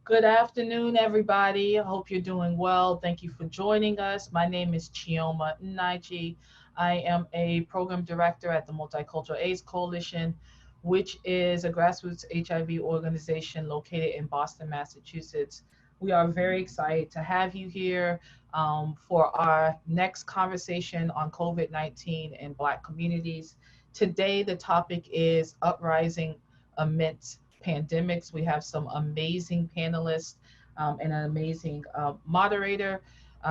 Good afternoon, everybody. I hope you're doing well. Thank you for joining us. My name is Chioma Nnaji. I am a program director at the Multicultural AIDS Coalition, which is a grassroots HIV organization located in Boston, Massachusetts. We are very excited to have you here for our next conversation on COVID-19 in Black communities. Today, the topic is Uprising Amidst Pandemics. We have some amazing panelists and an amazing moderator.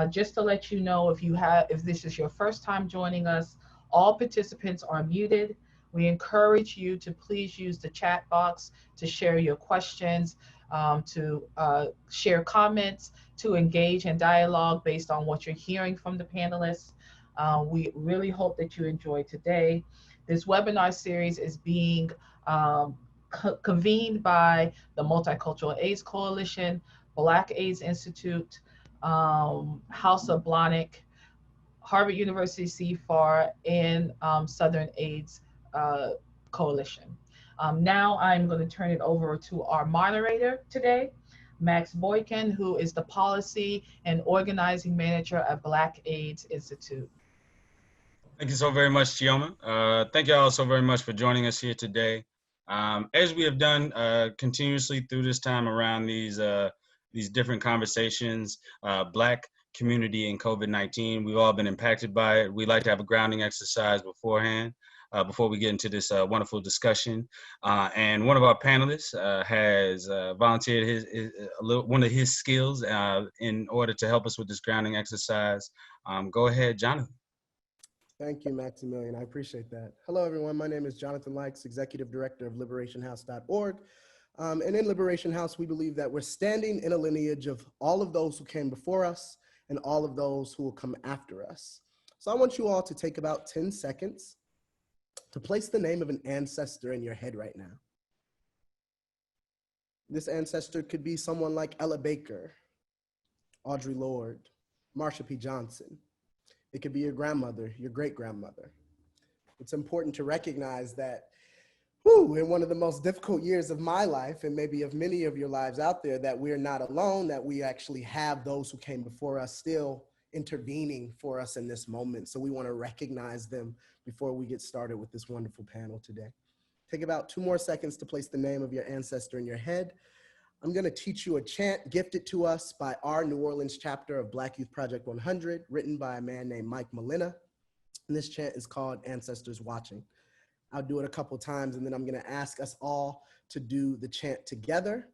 Just to let you know, if this is your first time joining us, all participants are muted. We encourage you to please use the chat box to share your questions, to share comments, to engage in dialogue based on what you're hearing from the panelists. We really hope that you enjoy today. This webinar series is being convened by the Multicultural AIDS Coalition, Black AIDS Institute, House of Blahnik, Harvard University CFAR, and Southern AIDS Coalition. Now I'm going to turn it over to our moderator today, Max Boykin, who is the Policy and Organizing Manager at Black AIDS Institute. Thank you so very much, Chioma. Thank you all so very much for joining us here today. As we have done continuously through this time around these different conversations, Black community and COVID-19, we've all been impacted by it. We like to have a grounding exercise beforehand, before we get into this wonderful discussion. And one of our panelists has volunteered one of his skills in order to help us with this grounding exercise. Go ahead, Jonathan. Thank you, Maximilian. I appreciate that. Hello, everyone. My name is Jonathan Likes, Executive Director of LiberationHouse.org. And in Liberation House, we believe that we're standing in a lineage of all of those who came before us and all of those who will come after us. So I want you all to take about 10 seconds to place the name of an ancestor in your head right now. This ancestor could be someone like Ella Baker, Audre Lorde, Marsha P. Johnson. It could be your grandmother, your great-grandmother. It's important to recognize that in one of the most difficult years of my life, and maybe of many of your lives out there, that we're not alone, that we actually have those who came before us still intervening for us in this moment. So we want to recognize them before we get started with this wonderful panel today. Take about 2 more seconds to place the name of your ancestor in your head. I'm going to teach you a chant gifted to us by our New Orleans chapter of Black Youth Project 100, written by a man named Mike Molina. And this chant is called Ancestors Watching. I'll do it a couple times, and then I'm going to ask us all to do the chant together.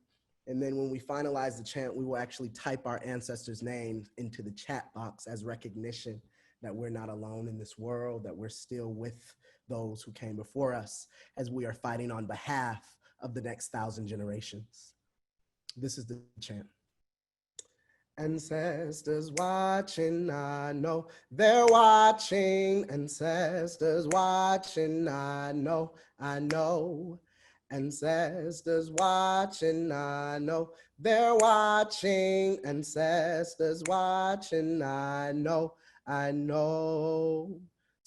And then when we finalize the chant, we will actually type our ancestors' names into the chat box as recognition that we're not alone in this world, that we're still with those who came before us as we are fighting on behalf of the next 1,000 generations. This is the chant. Ancestors watching, I know they're watching. Ancestors watching, I know. Ancestors watching, I know they're watching. Ancestors watching, I know. So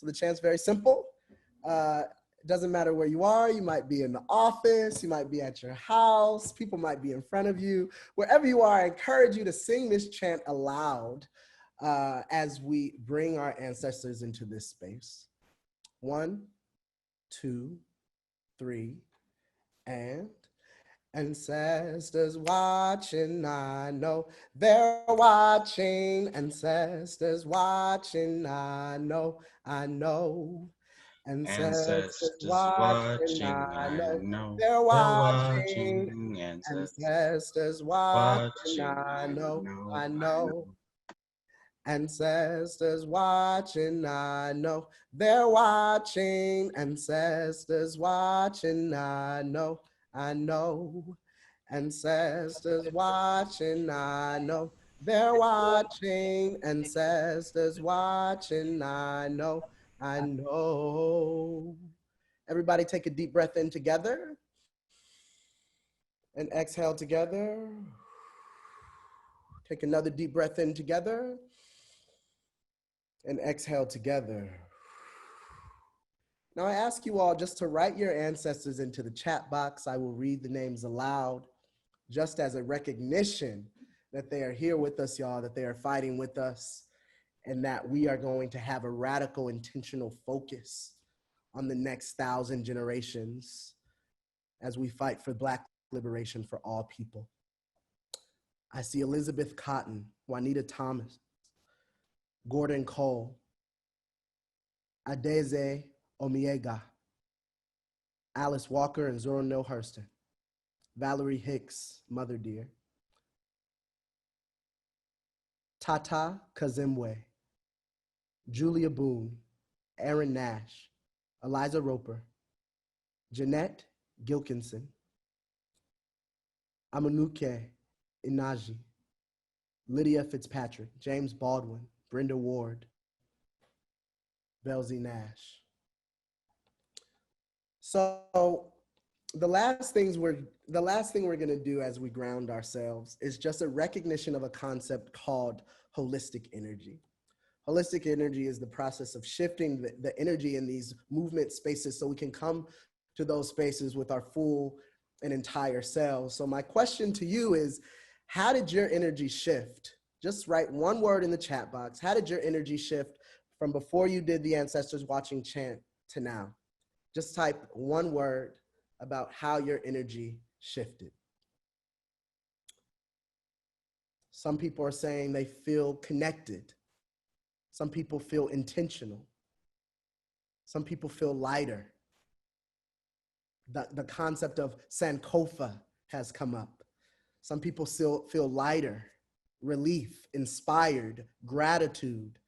the chant's very simple. It doesn't matter where you are. You might be in the office, you might be at your house, people might be in front of you. Wherever you are, I encourage you to sing this chant aloud as we bring our ancestors into this space. 1, 2, 3, and ancestors watching, I know they're watching. Ancestors watching, I know. Ancestors watching, I know they're watching. Ancestors watching, I know. Ancestors watching, I know they're watching. Ancestors watching, I know. Ancestors watching, I know they're watching. Ancestors watching, I know. Everybody take a deep breath in together and exhale together. Take another deep breath in together and exhale together. Now I ask you all just to write your ancestors into the chat box. I will read the names aloud. just as a recognition that they are here with us, y'all, that they are fighting with us, and that we are going to have a radical, intentional focus on the next 1,000 generations as we fight for Black liberation for all people. I see Elizabeth Cotton, Juanita Thomas, Gordon Cole, Adeze Omiega, Alice Walker and Zora Neale Hurston, Valerie Hicks, Mother Dear, Tata Kazemwe, Julia Boone, Aaron Nash, Eliza Roper, Jeanette Gilkinson, Amanuke Inaji, Lydia Fitzpatrick, James Baldwin, Brenda Ward, Belzy Nash. So the last thing we're going to do as we ground ourselves is just a recognition of a concept called holistic energy. Holistic energy is the process of shifting the energy in these movement spaces so we can come to those spaces with our full and entire selves. So my question to you is, how did your energy shift? Just write one word in the chat box. How did your energy shift from before you did the Ancestors Watching chant to now? Just type one word about how your energy shifted. Some people are saying they feel connected. Some people feel intentional. Some people feel lighter. The concept of Sankofa has come up. Some people still feel lighter, relief, inspired, gratitude.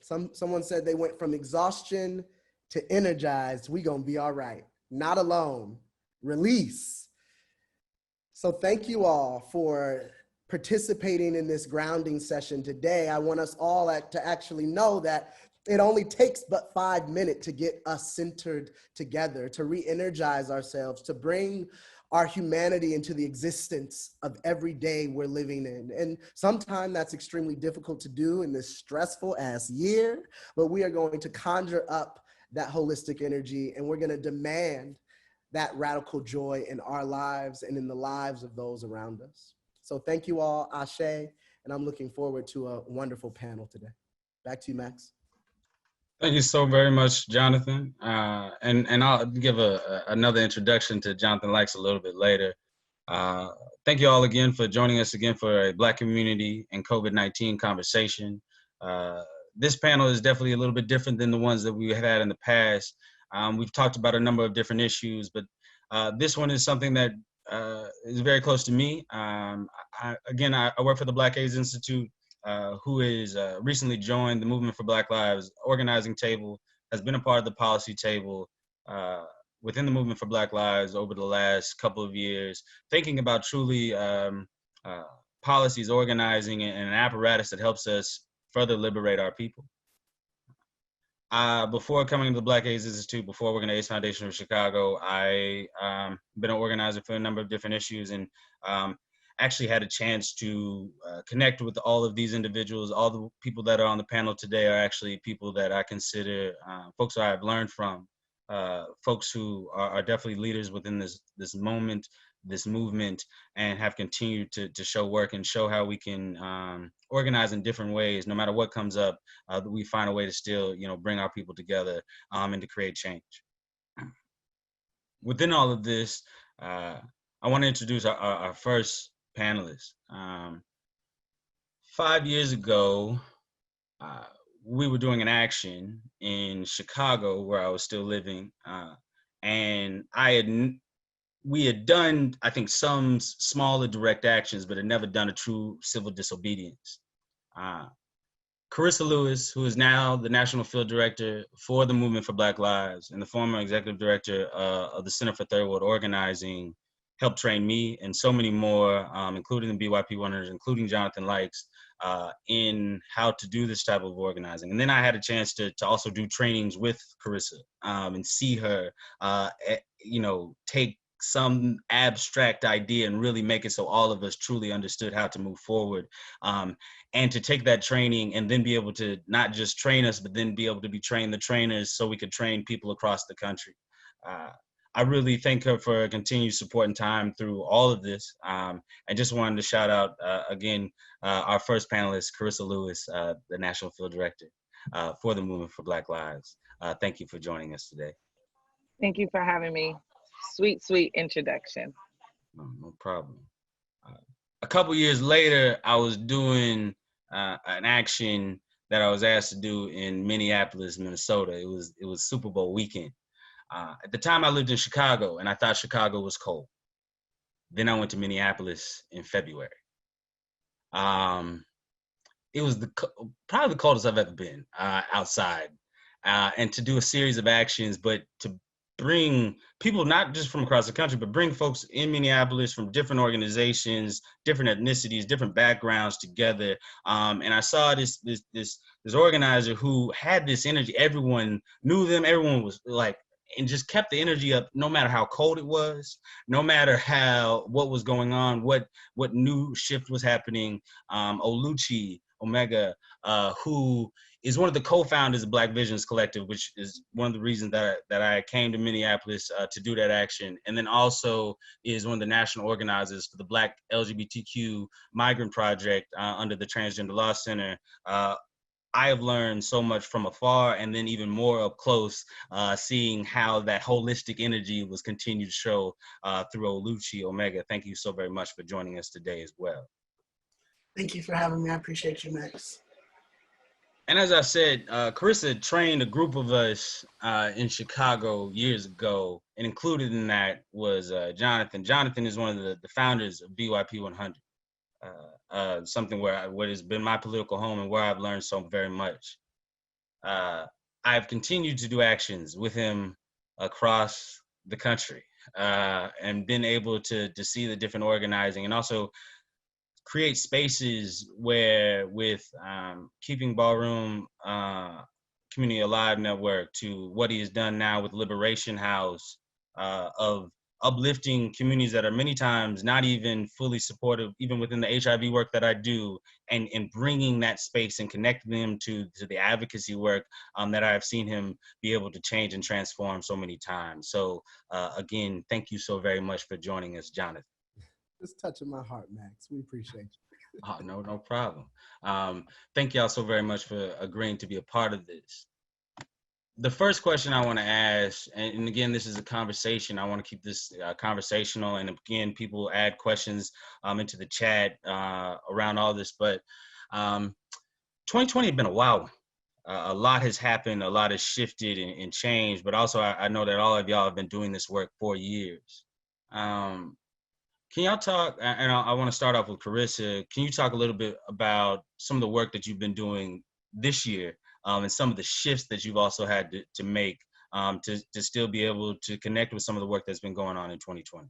Someone said they went from exhaustion to energized. We gonna be all right. Not alone. Release. So thank you all for participating in this grounding session today. I want us all to actually know that it only takes but 5 minutes to get us centered together, to re-energize ourselves, to bring our humanity into the existence of every day we're living in. And sometimes that's extremely difficult to do in this stressful ass year, but we are going to conjure up that holistic energy, and we're going to demand that radical joy in our lives and in the lives of those around us. So thank you all, Ashe, and I'm looking forward to a wonderful panel today. Back to you, Max. Thank you so very much, Jonathan. And I'll give another introduction to Jonathan Likes a little bit later. Thank you all again for joining us again for a Black community and COVID-19 conversation. This panel is definitely a little bit different than the ones that we have had in the past. We've talked about a number of different issues, but this one is something that is very close to me. I work for the Black AIDS Institute, who is recently joined the Movement for Black Lives organizing table, has been a part of the policy table within the Movement for Black Lives over the last couple of years, thinking about truly policies, organizing, and an apparatus that helps us further liberate our people. Before coming to the Black AIDS Institute, before working at AIDS Foundation of Chicago, I been an organizer for a number of different issues, and actually had a chance to connect with all of these individuals. All the people that are on the panel today are actually people that I consider folks that I've learned from, folks who are definitely leaders within this moment, this movement, and have continued to show work and show how we can organize in different ways. No matter what comes up, we find a way to still, bring our people together and to create change. Within all of this, I want to introduce our first panelist. 5 years ago, we were doing an action in Chicago where I was still living, and we had done, I think, some smaller direct actions, but had never done a true civil disobedience. Carissa Lewis, who is now the National Field Director for the Movement for Black Lives and the former Executive Director of the Center for Third World Organizing, helped train me and so many more, including the BYP Runners, including Jonathan Likes, in how to do this type of organizing. And then I had a chance to also do trainings with Carissa and see her, take some abstract idea and really make it so all of us truly understood how to move forward, and to take that training and then be able to not just train us, but then be able to be train the trainers so we could train people across the country. I really thank her for continued support and time through all of this. And just wanted to shout out again our first panelist, Carissa Lewis, the National Field Director for the Movement for Black Lives. Thank you for joining us today. Thank you for having me. Sweet, sweet introduction. No problem. A couple years later, I was doing an action that I was asked to do in Minneapolis, Minnesota. It was Super Bowl weekend. At the time, I lived in Chicago, and I thought Chicago was cold. Then I went to Minneapolis in February. It was probably the coldest I've ever been outside, and to do a series of actions, but to bring people not just from across the country, but bring folks in Minneapolis from different organizations, different ethnicities, different backgrounds together. And I saw this organizer who had this energy. Everyone knew them. Everyone was like, and just kept the energy up, no matter how cold it was, no matter what was going on, what new shift was happening. Oluchi Omega, who is one of the co-founders of Black Visions Collective, which is one of the reasons that I came to Minneapolis to do that action, and then also is one of the national organizers for the Black LGBTQ Migrant Project under the Transgender Law Center. I have learned so much from afar, and then even more up close, seeing how that holistic energy was continued to show through Oluchi Omega. Thank you so very much for joining us today as well. Thank you for having me. I appreciate you, Max. And as I said, Carissa trained a group of us in Chicago years ago, and included in that was Jonathan. Jonathan is one of the founders of BYP 100, something what has been my political home and where I've learned so very much. I've continued to do actions with him across the country and been able to see the different organizing, and also create spaces where with Keeping Ballroom Community Alive Network to what he has done now with Liberation House of uplifting communities that are many times not even fully supportive, even within the HIV work that I do, and bringing that space and connecting them to the advocacy work that I've seen him be able to change and transform so many times. So again, thank you so very much for joining us, Jonathan. It's touching my heart, Max. We appreciate you. Oh, no problem. Thank y'all so very much for agreeing to be a part of this. The first question I want to ask, and again, this is a conversation. I want to keep this conversational, and again, people add questions into the chat around all this, but 2020 has been a wild one. A lot has happened, a lot has shifted and changed, but also I know that all of y'all have been doing this work for years. Can y'all talk, and I want to start off with Carissa, can you talk a little bit about some of the work that you've been doing this year and some of the shifts that you've also had to make to still be able to connect with some of the work that's been going on in 2020?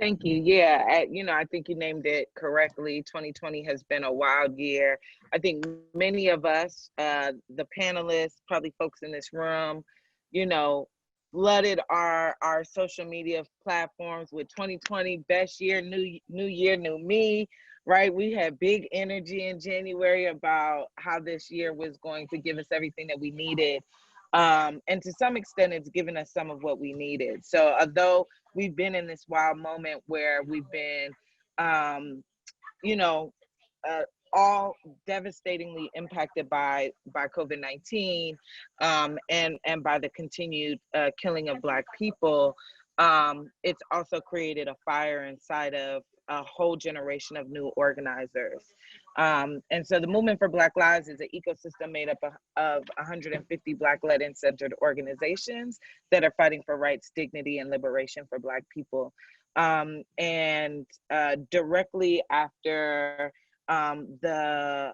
Thank you. Yeah, I think you named it correctly. 2020 has been a wild year. I think many of us, the panelists, probably folks in this room, flooded our social media platforms with 2020 best year, new year, new me, right? We had big energy in January about how this year was going to give us everything that we needed. And to some extent, it's given us some of what we needed. So although we've been in this wild moment where we've been, all devastatingly impacted by COVID-19 and by the continued killing of Black people, it's also created a fire inside of a whole generation of new organizers. And so the Movement for Black Lives is an ecosystem made up of 150 Black-led and centered organizations that are fighting for rights, dignity, and liberation for Black people. And directly after the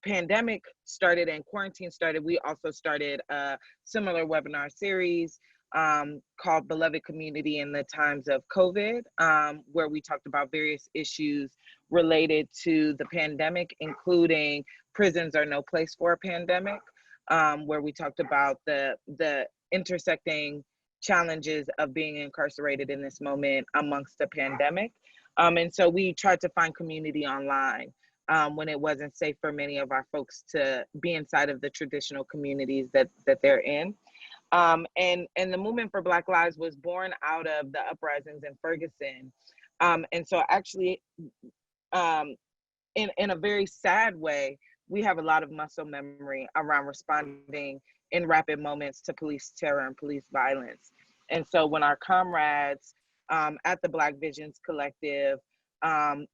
pandemic started and quarantine started, we also started a similar webinar series called Beloved Community in the Times of COVID, where we talked about various issues related to the pandemic, including prisons are no place for a pandemic, where we talked about the intersecting challenges of being incarcerated in this moment amongst the pandemic. And so we tried to find community online when it wasn't safe for many of our folks to be inside of the traditional communities that they're in. And the movement for Black Lives was born out of the uprisings in Ferguson. And so actually, in a very sad way, we have a lot of muscle memory around responding in rapid moments to police terror and police violence. And so when our comrades at the Black Visions Collective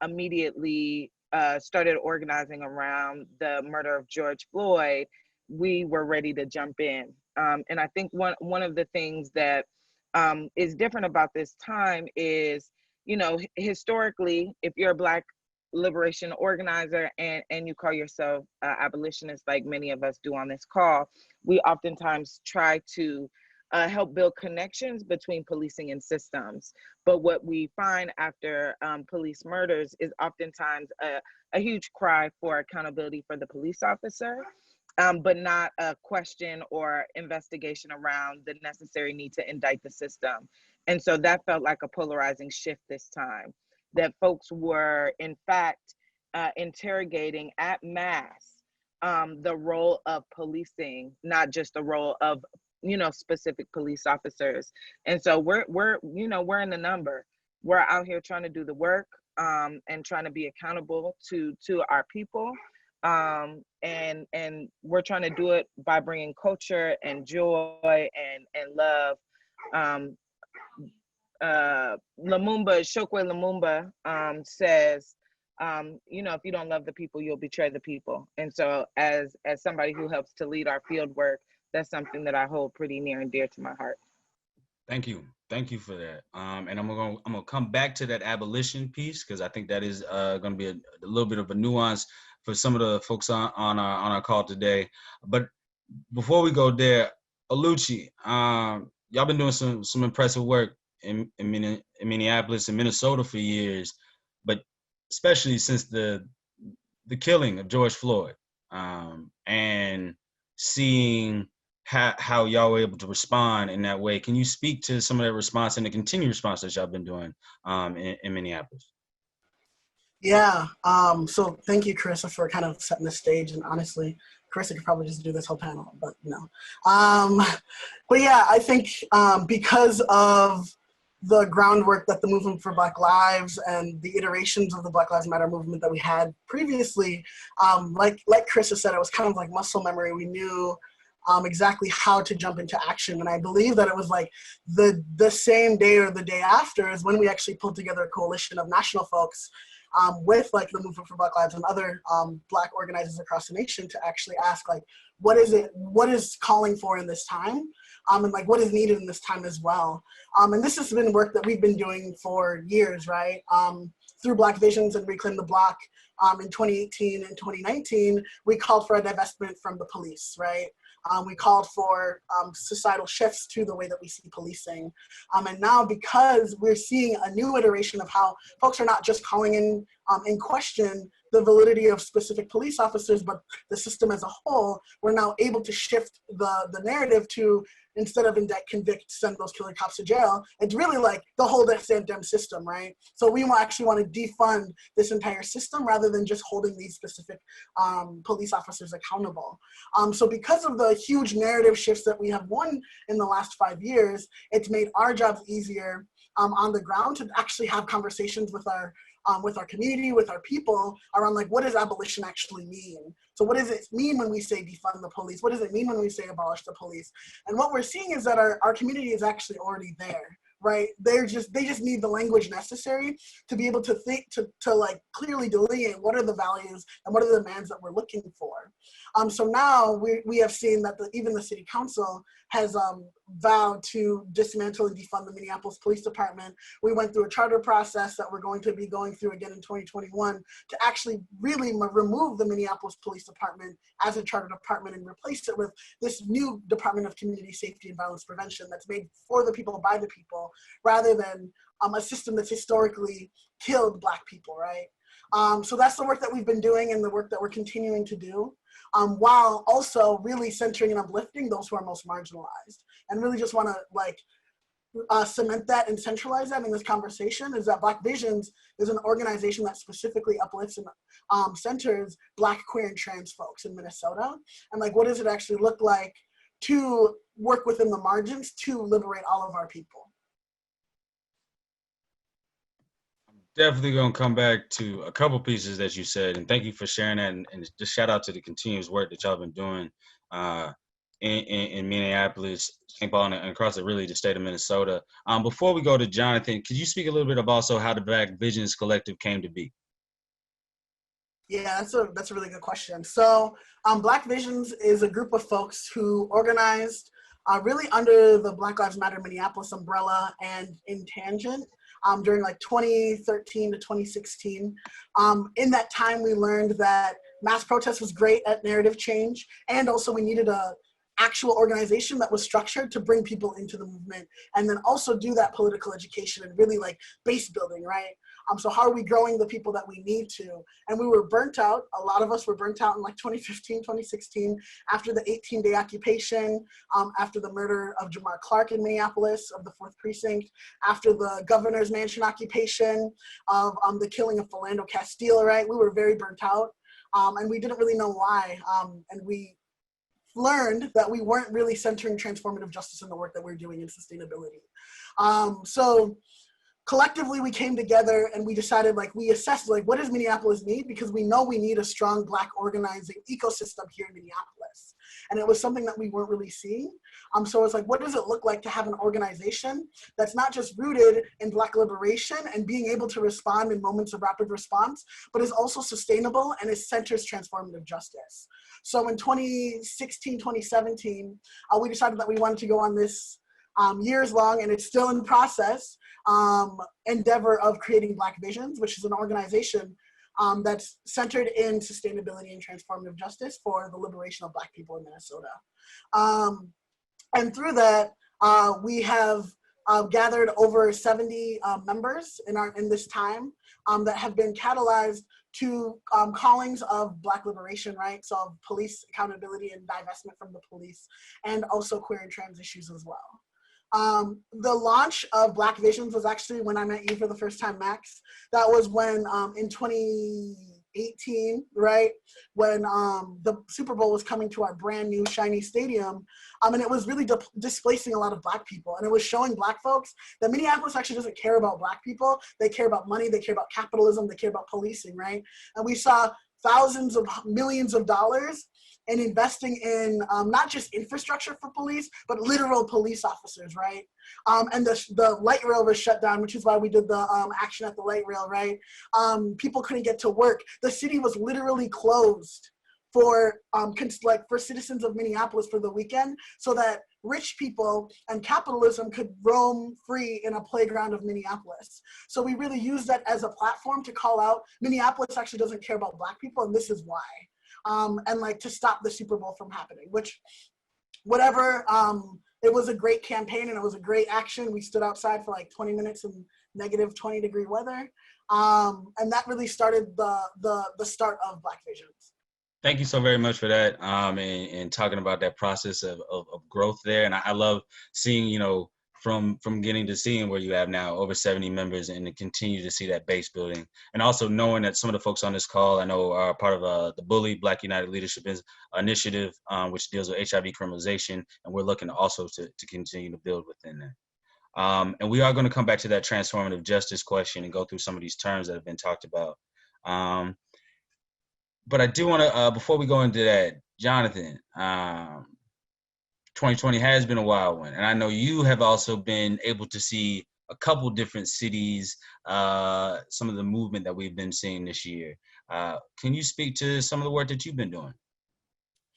immediately started organizing around the murder of George Floyd, we were ready to jump in. And I think one of the things that is different about this time is, you know, historically, if you're a Black liberation organizer and you call yourself abolitionist, like many of us do on this call, we oftentimes try to help build connections between policing and systems. But what we find after police murders is oftentimes a huge cry for accountability for the police officer, but not a question or investigation around the necessary need to indict the system. And so that felt like a polarizing shift this time, that folks were in fact interrogating at mass the role of policing, not just the role of, you know, specific police officers. And so we're you know, we're in the number. We're out here trying to do the work and trying to be accountable to our people. And we're trying to do it by bringing culture and joy and love. Chokwe Lumumba says, you know, if you don't love the people, you'll betray the people. And so as somebody who helps to lead our field work, that's something that I hold pretty near and dear to my heart. Thank you for that. And I'm gonna come back to that abolition piece, because I think that is gonna be a little bit of a nuance for some of the folks on our call today. But before we go there, Oluchi, y'all been doing some impressive work in Minneapolis and Minnesota for years, but especially since the killing of George Floyd, and seeing how y'all were able to respond in that way. Can you speak to some of that response and the continued response that y'all been doing in Minneapolis? Yeah, so thank you, Carissa, for kind of setting the stage. And honestly, Carissa could probably just do this whole panel, but no. But yeah, I think because of the groundwork that the Movement for Black Lives and the iterations of the Black Lives Matter movement that we had previously, like Carissa said, it was kind of like muscle memory. We knew exactly how to jump into action. And I believe that it was like the same day or the day after is when we actually pulled together a coalition of national folks with like the Movement for Black Lives and other Black organizers across the nation to actually ask, like, what is calling for in this time? And like what is needed in this time as well. And this has been work that we've been doing for years, right? Through Black Visions and Reclaim the Block in 2018 and 2019, we called for a divestment from the police, right? We called for societal shifts to the way that we see policing. And now, because we're seeing a new iteration of how folks are not just calling in question the validity of specific police officers, but the system as a whole, we're now able to shift the narrative to, instead of indict, convict, send those killer cops to jail, it's really like the whole damn system, right? So we actually want to defund this entire system rather than just holding these specific police officers accountable. So because of the huge narrative shifts that we have won in the last 5 years, it's made our jobs easier on the ground to actually have conversations with our community, with our people around like, what does abolition actually mean? So what does it mean when we say defund the police? What does it mean when we say abolish the police? And what we're seeing is that our community is actually already there, right? They just need the language necessary to be able to think, to like clearly delineate what are the values and what are the demands that we're looking for. So now we have seen that even the city council has vowed to dismantle and defund the Minneapolis Police Department. We went through a charter process that we're going to be going through again in 2021 to actually really remove the Minneapolis Police Department as a charter department and replace it with this new Department of Community Safety and Violence Prevention that's made for the people, by the people, rather than a system that's historically killed Black people, right? So that's the work that we've been doing and the work that we're continuing to do, while also really centering and uplifting those who are most marginalized. And really just want to like cement that and centralize that in this conversation is that Black Visions is an organization that specifically uplifts and centers Black, queer, and trans folks in Minnesota. And like, what does it actually look like to work within the margins to liberate all of our people. Definitely going to come back to a couple pieces that you said, and thank you for sharing that. And just shout out to the continuous work that y'all been doing in Minneapolis, St. Paul, and across really the state of Minnesota. Before we go to Jonathan, could you speak a little bit about also how the Black Visions Collective came to be? Yeah, that's a really good question. So Black Visions is a group of folks who organized really under the Black Lives Matter Minneapolis umbrella and in tangent during like 2013 to 2016. In that time, we learned that mass protest was great at narrative change, and also we needed a actual organization that was structured to bring people into the movement, and then also do that political education and really like base building, right? So how are we growing the people that we need to? And we were burnt out. A lot of us were burnt out in like 2015, 2016, after the 18-day occupation, after the murder of Jamar Clark in Minneapolis of the 4th Precinct, after the governor's mansion occupation, of the killing of Philando Castile, right? We were very burnt out, and we didn't really know why. And we learned that we weren't really centering transformative justice in the work that we're doing in sustainability. So collectively, we came together and we decided, like, we assessed, like, what does Minneapolis need? Because we know we need a strong Black organizing ecosystem here in Minneapolis. And it was something that we weren't really seeing. So it's like, what does it look like to have an organization that's not just rooted in Black liberation and being able to respond in moments of rapid response, but is also sustainable and it centers transformative justice. So in 2016, 2017, we decided that we wanted to go on this years long, and it's still in process, endeavor of creating Black Visions, which is an organization that's centered in sustainability and transformative justice for the liberation of Black people in Minnesota. And through that, we have gathered over 70 members in this time that have been catalyzed to callings of Black liberation, right? So police accountability and divestment from the police, and also queer and trans issues as well. The launch of Black Visions was actually when I met you for the first time, Max. That was when in 2018, right? When the Super Bowl was coming to our brand new shiny stadium. And it was really displacing a lot of Black people. And it was showing Black folks that Minneapolis actually doesn't care about Black people. They care about money, they care about capitalism, they care about policing, right? And we saw thousands of millions of dollars and investing in not just infrastructure for police, but literal police officers, right? And the light rail was shut down, which is why we did the action at the light rail, right? People couldn't get to work. The city was literally closed for citizens of Minneapolis for the weekend, so that rich people and capitalism could roam free in a playground of Minneapolis. So we really used that as a platform to call out Minneapolis actually doesn't care about Black people, and this is why. And like to stop the Super Bowl from happening, which whatever, it was a great campaign and it was a great action. We stood outside for like 20 minutes in negative 20-degree weather. And that really started the start of Black Visions. Thank you so very much for that, and talking about that process of growth there. And I love seeing, you know, from getting to seeing where you have now over 70 members, and to continue to see that base building. And also knowing that some of the folks on this call I know are part of the Bully Black United Leadership Initiative, which deals with HIV criminalization, and we're looking also to continue to build within that. And we are going to come back to that transformative justice question and go through some of these terms that have been talked about. But I do want to, before we go into that, Jonathan, 2020 has been a wild one. And I know you have also been able to see a couple different cities, some of the movement that we've been seeing this year. Can you speak to some of the work that you've been doing?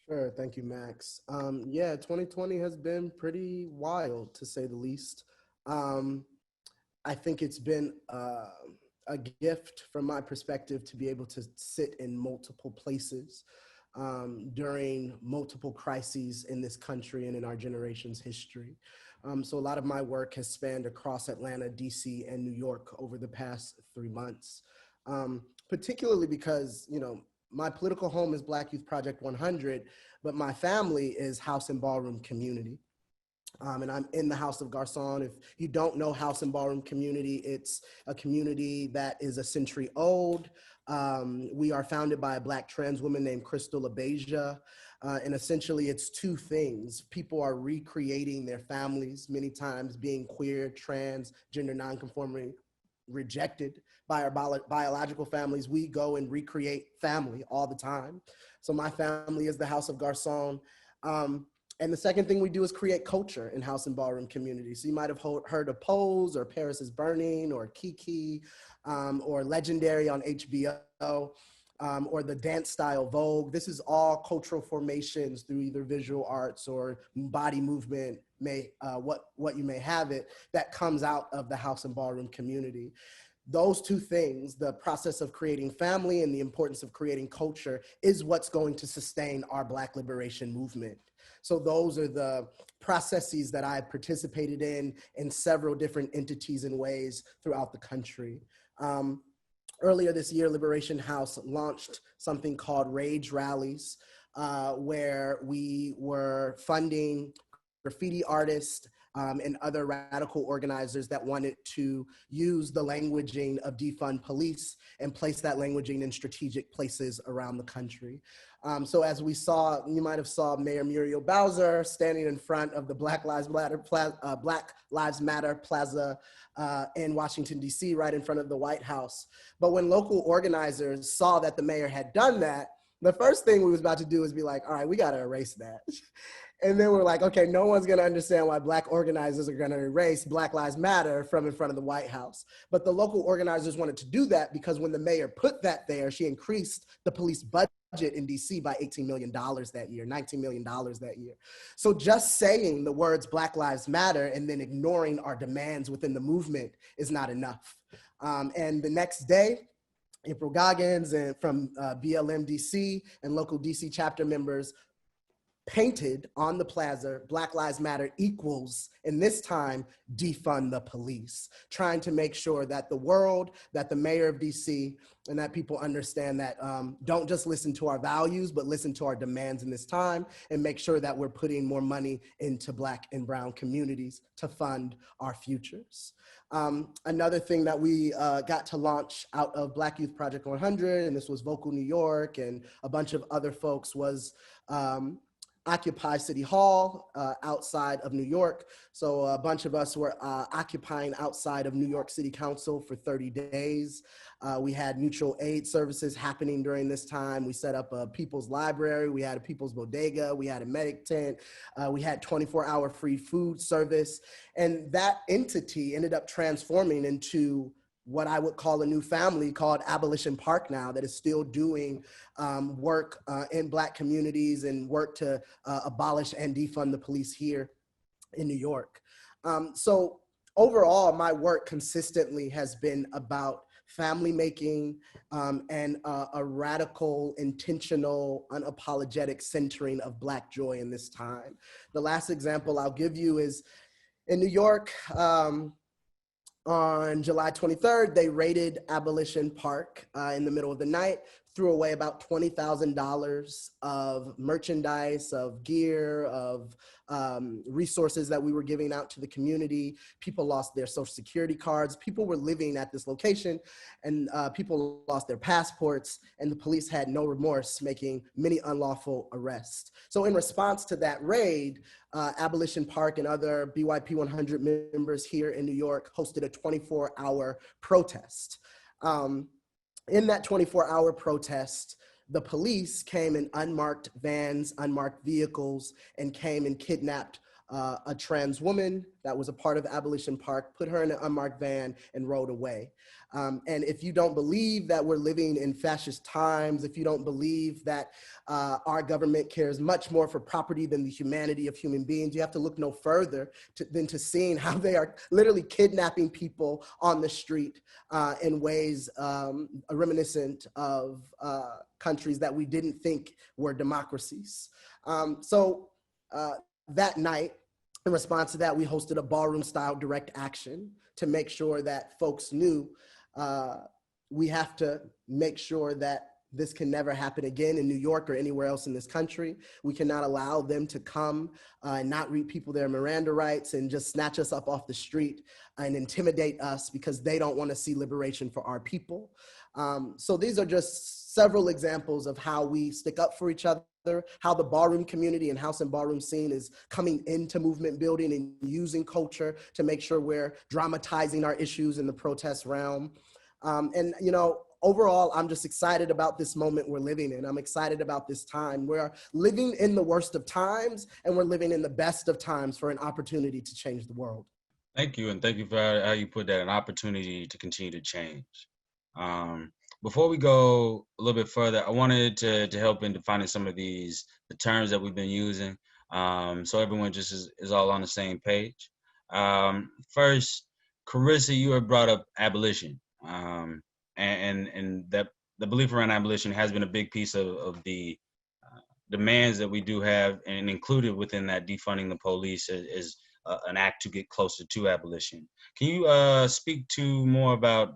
Sure, thank you, Max. Yeah, 2020 has been pretty wild, to say the least. I think it's been a gift from my perspective to be able to sit in multiple places during multiple crises in this country and in our generation's history. So a lot of my work has spanned across Atlanta, DC, and New York over the past 3 months, particularly because, you know, my political home is Black Youth Project 100, but my family is House and Ballroom Community. And I'm in the House of Garçon. If you don't know House and Ballroom Community, it's a community that is a century old. We are founded by a Black trans woman named Crystal Abeja. And essentially it's two things. People are recreating their families, many times being queer, trans, gender nonconforming, rejected by our biological families. We go and recreate family all the time. So my family is the House of Garçon. And the second thing we do is create culture in house and ballroom communities. So you might have heard of Pose or Paris is Burning or Kiki or Legendary on HBO. Or the dance style Vogue. This is all cultural formations through either visual arts or body movement, what you may have it, that comes out of the house and ballroom community. Those two things, the process of creating family and the importance of creating culture, is what's going to sustain our Black liberation movement. So those are the processes that I participated in several different entities and ways throughout the country. Earlier this year, Liberation House launched something called Rage Rallies, where we were funding graffiti artists and other radical organizers that wanted to use the languaging of defund police and place that languaging in strategic places around the country. So as we saw, you might have saw Mayor Muriel Bowser standing in front of the Black Lives Matter Plaza in Washington, D.C., right in front of the White House. But when local organizers saw that the mayor had done that, the first thing we was about to do is be like, all right, we got to erase that. And then we're like, okay, no one's going to understand why Black organizers are going to erase Black Lives Matter from in front of the White House. But the local organizers wanted to do that because when the mayor put that there, she increased the police budget in DC by $18 million that year, $19 million that year. So just saying the words Black Lives Matter and then ignoring our demands within the movement is not enough. And the next day, April Goggins and from BLM DC and local DC chapter members painted on the plaza, Black Lives Matter equals, and this time, defund the police, trying to make sure that the world, that the mayor of DC, and that people understand that don't just listen to our values, but listen to our demands in this time and make sure that we're putting more money into Black and brown communities to fund our futures. Another thing that we got to launch out of Black Youth Project 100, and this was Vocal New York and a bunch of other folks, was Occupy City Hall outside of New York. So a bunch of us were occupying outside of New York City Council for 30 days. We had mutual aid services happening during this time. We set up a people's library. We had a people's bodega. We had a medic tent. We had 24-hour free food service. And that entity ended up transforming into what I would call a new family called Abolition Park now, that is still doing work in Black communities and work to abolish and defund the police here in New York. So overall, my work consistently has been about family making and a radical, intentional, unapologetic centering of Black joy in this time. The last example I'll give you is in New York, on July 23rd, they raided Abolition Park in the middle of the night, threw away about $20,000 of merchandise, of gear, of resources that we were giving out to the community. People lost their social security cards. People were living at this location and people lost their passports, and the police had no remorse, making many unlawful arrests. So in response to that raid, Abolition Park and other BYP 100 members here in New York hosted a 24-hour protest. In that 24-hour protest, the police came in unmarked vans, unmarked vehicles, and came and kidnapped a trans woman that was a part of Abolition Park, put her in an unmarked van and rode away. And if you don't believe that we're living in fascist times, if you don't believe that our government cares much more for property than the humanity of human beings, you have to look no further than to seeing how they are literally kidnapping people on the street in ways reminiscent of countries that we didn't think were democracies. That night, in response to that, we hosted a ballroom-style direct action to make sure that folks knew we have to make sure that this can never happen again in New York or anywhere else in this country. We cannot allow them to come and not read people their Miranda rights and just snatch us up off the street and intimidate us because they don't want to see liberation for our people. So these are just several examples of how we stick up for each other, how the ballroom community and house and ballroom scene is coming into movement building and using culture to make sure we're dramatizing our issues in the protest realm. And, you know, overall, I'm just excited about this moment we're living in. I'm excited about this time. We're living in the worst of times, and we're living in the best of times for an opportunity to change the world. Thank you, and thank you for how you put that, an opportunity to continue to change. Before we go a little bit further, I wanted to help in defining some of the terms that we've been using, so everyone just is all on the same page. First, Carissa, you had brought up abolition, and that the belief around abolition has been a big piece of the demands that we do have, and included within that defunding the police is an act to get closer to abolition. Can you speak to more about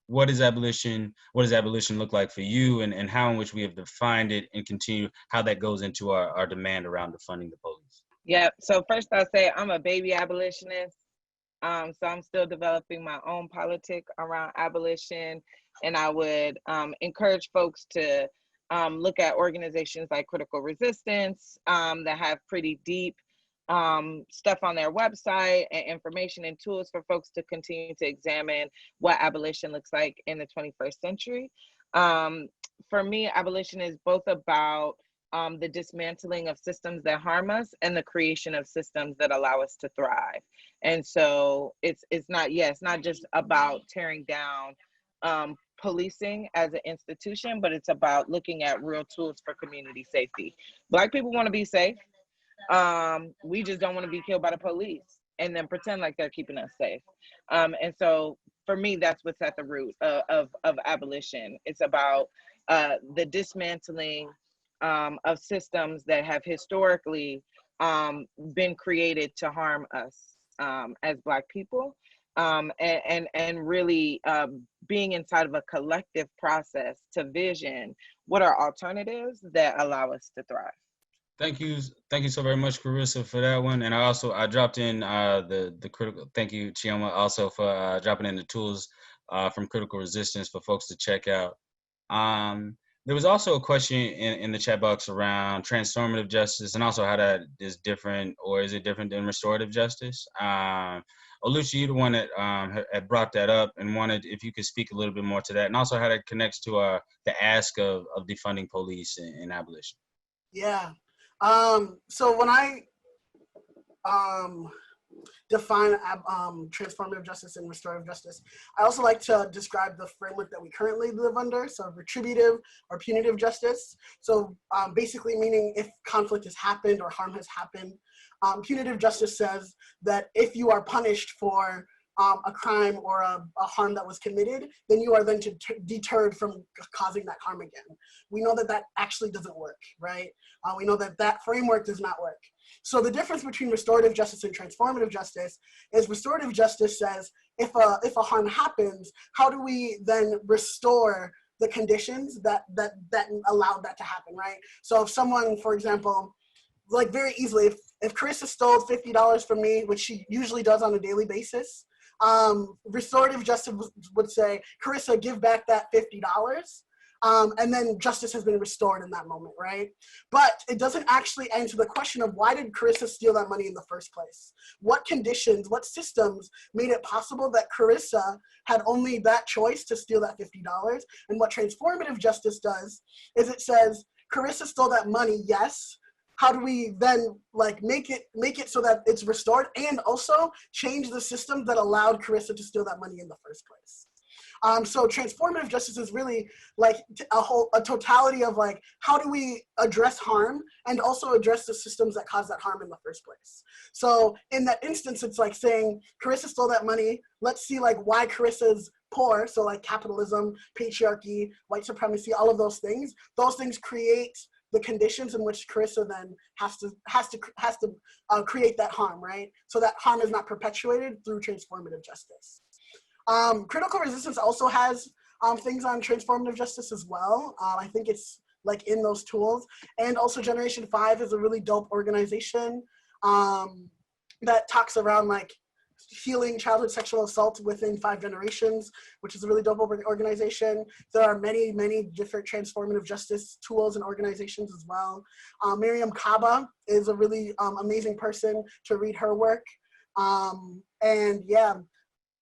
what is abolition? What does abolition look like for you, and how in which we have defined it, and continue how that goes into our demand around defunding the police? Yeah, so first I'll say I'm a baby abolitionist. So I'm still developing my own politic around abolition, and I would encourage folks to look at organizations like Critical Resistance that have pretty deep stuff on their website and information and tools for folks to continue to examine what abolition looks like in the 21st century. For me, abolition is both about the dismantling of systems that harm us and the creation of systems that allow us to thrive. And so it's not just about tearing down policing as an institution, but it's about looking at real tools for community safety. Black people want to be safe. We just don't want to be killed by the police and then pretend like they're keeping us safe. And so for me, that's what's at the root of abolition. It's about the dismantling of systems that have historically been created to harm us as Black people, and really being inside of a collective process to vision what are alternatives that allow us to thrive. Thank you so very much, Carissa, for that one. And I dropped in the critical. Thank you, Chioma, also for dropping in the tools from Critical Resistance for folks to check out. There was also a question in the chat box around transformative justice, and also how that is different, or is it different than restorative justice? Oluchi, you're the one that had brought that up, and wanted if you could speak a little bit more to that, and also how that connects to the ask of defunding police and abolition. Yeah. So when I define transformative justice and restorative justice, I also like to describe the framework that we currently live under, so retributive or punitive justice. So basically meaning if conflict has happened or harm has happened, punitive justice says that if you are punished for a crime or a harm that was committed, then you are then deterred from causing that harm again. We know that that actually doesn't work, right? We know that that framework does not work. So the difference between restorative justice and transformative justice is restorative justice says if a harm happens, how do we then restore the conditions that allowed that to happen, right? So if someone, for example, like very easily, if Carissa stole $50 from me, which she usually does on a daily basis, restorative justice would say, Carissa, give back that $50. And then justice has been restored in that moment, right? But it doesn't actually answer the question of why did Carissa steal that money in the first place? What conditions, what systems made it possible that Carissa had only that choice to steal that $50? And what transformative justice does is it says, Carissa stole that money, yes. How do we then like make it so that it's restored, and also change the system that allowed Carissa to steal that money in the first place? So transformative justice is really like a totality of like, how do we address harm and also address the systems that cause that harm in the first place? So in that instance, it's like saying, Carissa stole that money. Let's see like why Carissa's poor. So like capitalism, patriarchy, white supremacy, all of those things create the conditions in which Carissa then has to create that harm, right? So that harm is not perpetuated through transformative justice. Critical Resistance also has things on transformative justice as well. I think it's like in those tools. And also Generation 5 is a really dope organization that talks around like Healing Childhood Sexual Assault Within 5 Generations, which is a really dope organization. There are many, many different transformative justice tools and organizations as well. Miriam Kaba is a really amazing person to read her work. And yeah,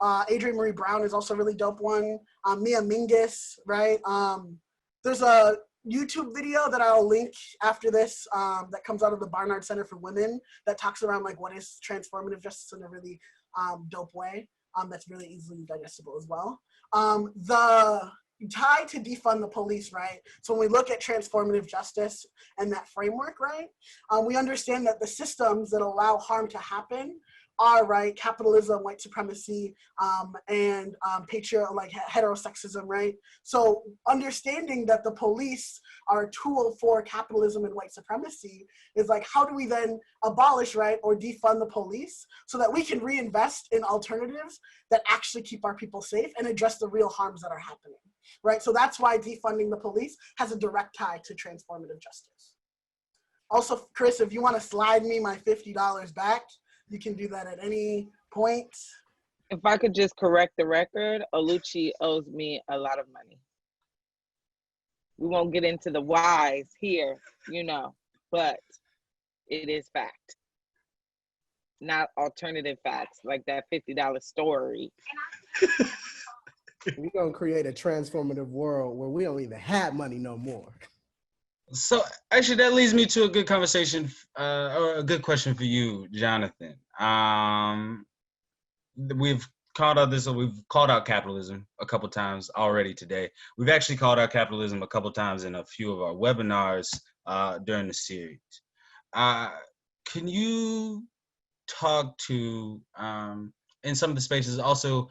Adrienne Marie Brown is also a really dope one. Mia Mingus, right? There's a YouTube video that I'll link after this that comes out of the Barnard Center for Women that talks around like what is transformative justice in a really dope way that's really easily digestible as well. The tie to defund the police, right? So when we look at transformative justice and that framework, right, we understand that the systems that allow harm to happen are, right, capitalism, white supremacy, and like heterosexism, right? So understanding that the police are a tool for capitalism and white supremacy is like, how do we then abolish, right, or defund the police so that we can reinvest in alternatives that actually keep our people safe and address the real harms that are happening, right? So that's why defunding the police has a direct tie to transformative justice. Also, Chris, if you want to slide me my $50 back, you can do that at any point. If I could just correct the record, Oluchi owes me a lot of money. We won't get into the whys here, you know, but it is fact. Not alternative facts like that $50 story. We're gonna create a transformative world where we don't even have money no more. So actually, that leads me to a good conversation or a good question for you, Jonathan. We've called out capitalism a couple times already today. We've actually called out capitalism a couple times in a few of our webinars during the series. Can you talk to, in some of the spaces, also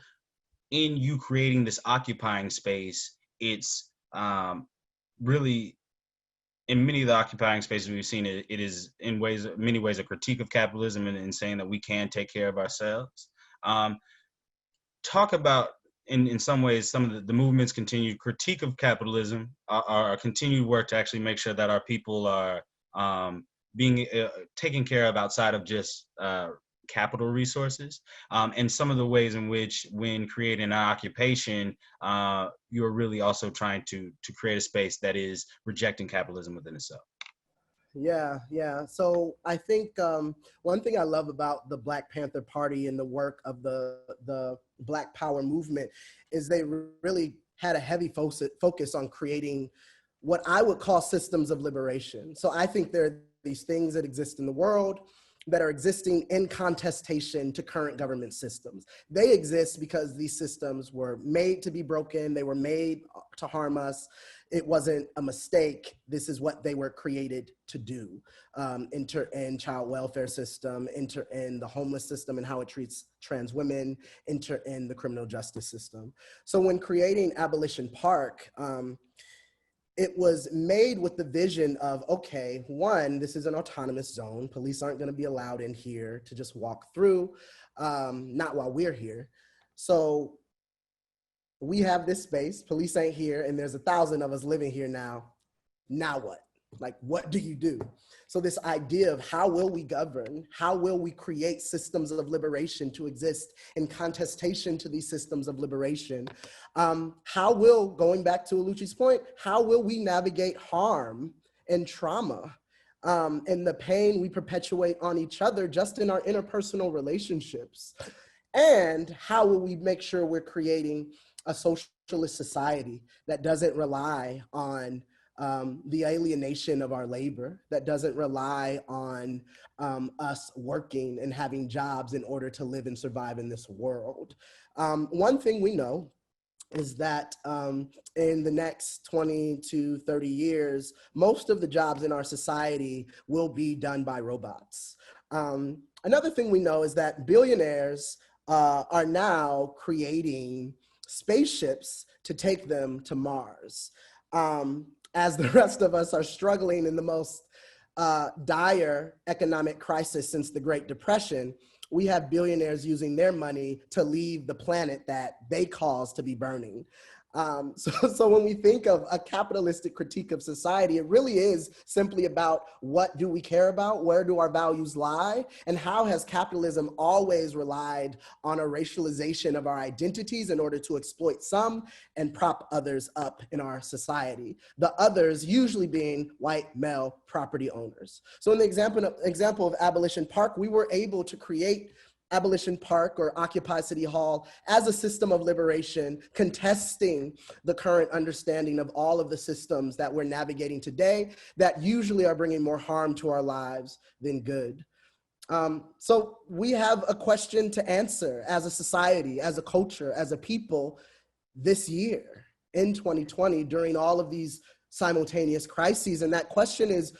in you creating this occupying space, it's really, in many of the occupying spaces we've seen, it is in many ways a critique of capitalism and in saying that we can take care of ourselves. Talk about, in some ways, some of the movement's continued critique of capitalism, our continued work to actually make sure that our people are being taken care of outside of just capital resources, and some of the ways in which, when creating an occupation, you're really also trying to create a space that is rejecting capitalism within itself. Yeah. So I think one thing I love about the Black Panther Party and the work of the Black Power movement is they really had a heavy focus on creating what I would call systems of liberation. So I think there are these things that exist in the world that are existing in contestation to current government systems. They exist because these systems were made to be broken. They were made to harm us. It wasn't a mistake. This is what they were created to do. In child welfare system, in the homeless system and how it treats trans women, in the criminal justice system. So when creating Abolition Park, it was made with the vision of, okay, one, this is an autonomous zone. Police aren't gonna be allowed in here to just walk through, not while we're here. So we have this space, police ain't here, and there's 1,000 of us living here now. Now what? Like, what do you do? So this idea of how will we govern? How will we create systems of liberation to exist in contestation to these systems of liberation? How will, going back to Oluchi's point, how will we navigate harm and trauma and the pain we perpetuate on each other just in our interpersonal relationships? And how will we make sure we're creating a socialist society that doesn't rely on the alienation of our labor, that doesn't rely on us working and having jobs in order to live and survive in this world. One thing we know is that in the next 20 to 30 years, most of the jobs in our society will be done by robots. Another thing we know is that billionaires are now creating spaceships to take them to Mars. As the rest of us are struggling in the most dire economic crisis since the Great Depression, we have billionaires using their money to leave the planet that they caused to be burning. So when we think of a capitalistic critique of society, it really is simply about what do we care about, where do our values lie, and how has capitalism always relied on a racialization of our identities in order to exploit some and prop others up in our society. The others usually being white male property owners. So in the example of Abolition Park, we were able to create Abolition Park or Occupy City Hall as a system of liberation, contesting the current understanding of all of the systems that we're navigating today that usually are bringing more harm to our lives than good. So we have a question to answer as a society, as a culture, as a people this year in 2020 during all of these simultaneous crises. And that question is,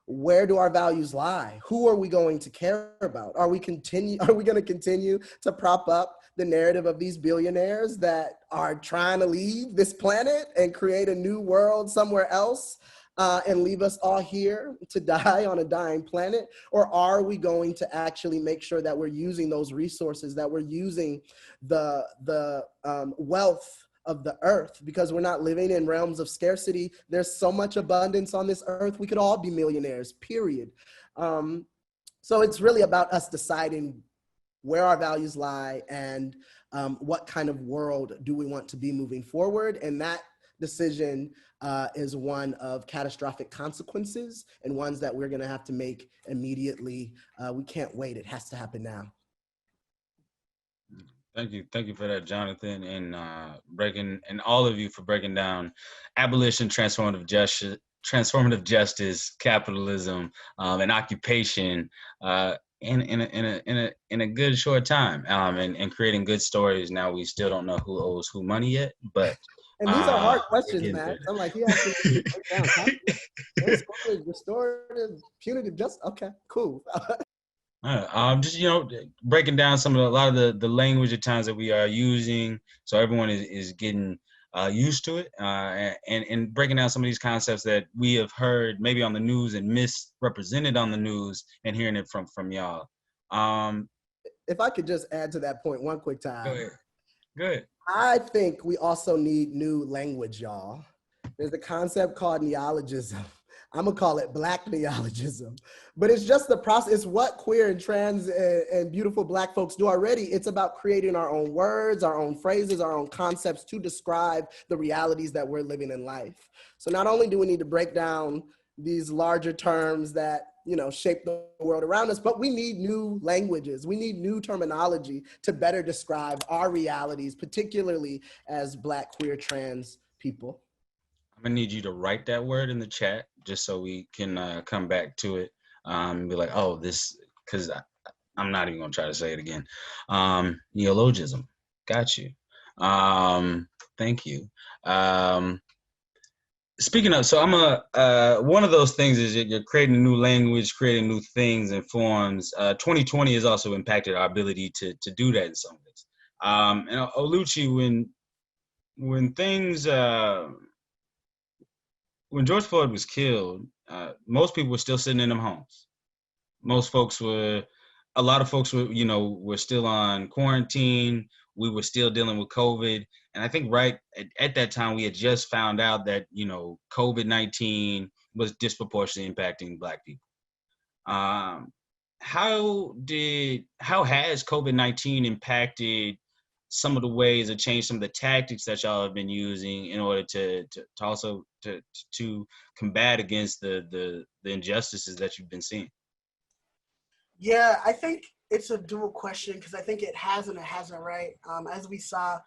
where do our values lie? Who are we going to care about? Are we going to continue to prop up the narrative of these billionaires that are trying to leave this planet and create a new world somewhere else and leave us all here to die on a dying planet? Or are we going to actually make sure that we're using those resources, that we're using the wealth of the earth, because we're not living in realms of scarcity. There's so much abundance on this earth. We could all be millionaires, period. So it's really about us deciding where our values lie and what kind of world do we want to be moving forward. And that decision is one of catastrophic consequences and ones that we're gonna have to make immediately. We can't wait, it has to happen now. Thank you for that, Jonathan, and all of you for breaking down abolition, transformative justice, capitalism, and occupation in a good short time, and creating good stories. Now we still don't know who owes who money yet, but and these are hard questions, man. I'm like, he has to break down restorative, punitive justice. Okay, cool. Just breaking down a lot of the language at times that we are using, so everyone is getting used to it, and breaking down some of these concepts that we have heard maybe on the news and misrepresented on the news, and hearing it from y'all. If I could just add to that point one quick time. Go ahead. I think we also need new language, y'all. There's a concept called neologism. I'm gonna call it Black neologism, but it's just the process. It's what queer and trans and beautiful Black folks do already. It's about creating our own words, our own phrases, our own concepts to describe the realities that we're living in life. So not only do we need to break down these larger terms that shape the world around us, but we need new languages. We need new terminology to better describe our realities, particularly as Black, queer, trans people. I'm gonna need you to write that word in the chat just so we can come back to it and be like, oh, this, because I'm not even gonna try to say it again. Neologism, got you. Thank you. Speaking of, so I'm one of those things is you're creating a new language, creating new things and forms. 2020 has also impacted our ability to do that in some ways. And Oluchi, when things, when George Floyd was killed, most people were still sitting in them homes. A lot of folks were still on quarantine. We were still dealing with COVID. And I think right at that time, we had just found out that, COVID-19 was disproportionately impacting Black people. How has COVID-19 impacted some of the ways or changed some of the tactics that y'all have been using in order to also combat against the injustices that you've been seeing? Yeah, I think it's a dual question because I think it has and it hasn't, right? As we saw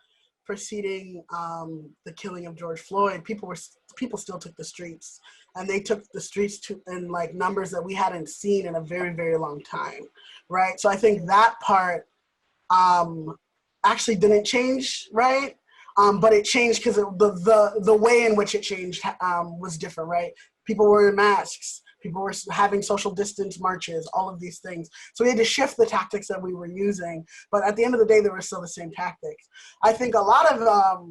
preceding the killing of George Floyd, people still took the streets, and they took the streets in like numbers that we hadn't seen in a very, very long time, right? So I think that part actually didn't change, right? But it changed because the way in which it changed was different, right? People were wearing masks. People were having social distance marches, all of these things. So we had to shift the tactics that we were using. But at the end of the day, they were still the same tactics. I think a lot of,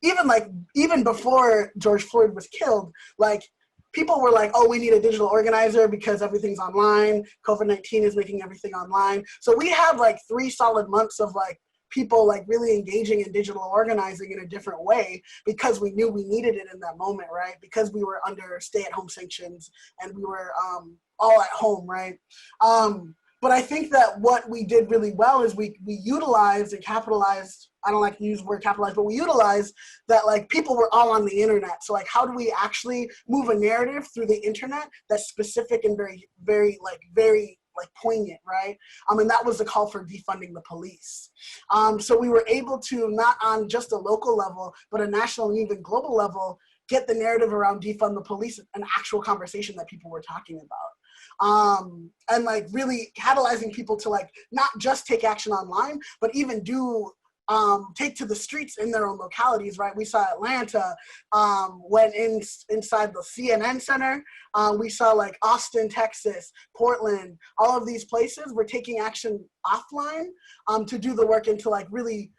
even before George Floyd was killed, like people were like, oh, we need a digital organizer because everything's online. COVID-19 is making everything online. So we had like 3 solid months of like people like really engaging in digital organizing in a different way because we knew we needed it in that moment, right? Because we were under stay-at-home sanctions and we were all at home, right? But I think that what we did really well is we utilized and capitalized, I don't like to use the word capitalize, but we utilized that like people were all on the internet. So like how do we actually move a narrative through the internet that's specific and very poignant, right? And that was the call for defunding the police. So we were able to, not on just a local level, but a national and even global level, get the narrative around defund the police, an actual conversation that people were talking about. And like really catalyzing people to like not just take action online, but even take to the streets in their own localities, right? We saw Atlanta, went inside the CNN Center. We saw like Austin, Texas, Portland, all of these places were taking action offline to do the work and to like really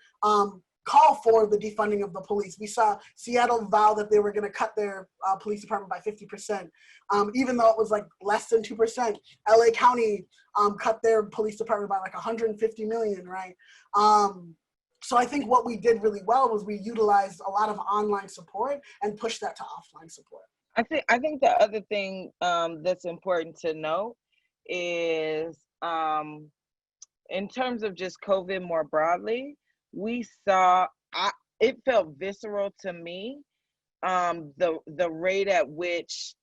call for the defunding of the police. We saw Seattle vow that they were gonna cut their police department by 50%, even though it was like less than 2%. LA County cut their police department by like 150 million, right? So I think what we did really well was we utilized a lot of online support and pushed that to offline support. I think the other thing that's important to note is in terms of just COVID more broadly, we saw, it felt visceral to me, the rate at which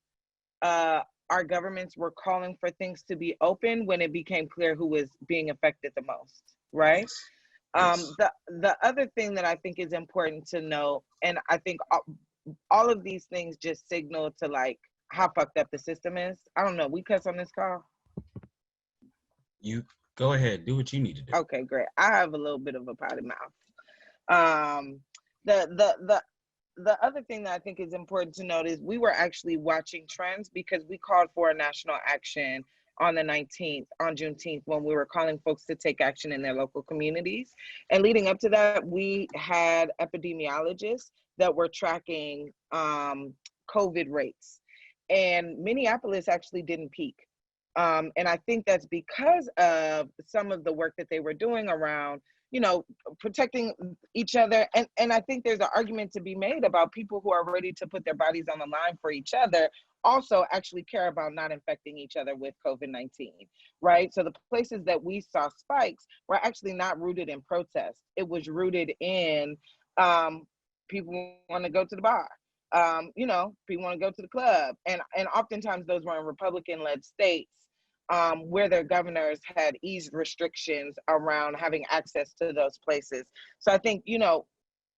our governments were calling for things to be open when it became clear who was being affected the most, right? Yes. The other thing that I think is important to know, and I think all of these things just signal to like how fucked up the system is. I don't know, we cuss on this call? You go ahead, do what you need to do. Okay, great. I have a little bit of a potty mouth. The other thing that I think is important to note is we were actually watching trends because we called for a national action on the 19th, on Juneteenth, when we were calling folks to take action in their local communities. And leading up to that, we had epidemiologists that were tracking COVID rates. And Minneapolis actually didn't peak. And I think that's because of some of the work that they were doing around, you know, protecting each other. And I think there's an argument to be made about people who are ready to put their bodies on the line for each other also actually care about not infecting each other with COVID-19, right? So the places that we saw spikes were actually not rooted in protest. It was rooted in people want to go to the bar. You know, people want to go to the club. And oftentimes those were in Republican-led states where their governors had eased restrictions around having access to those places. So I think, you know,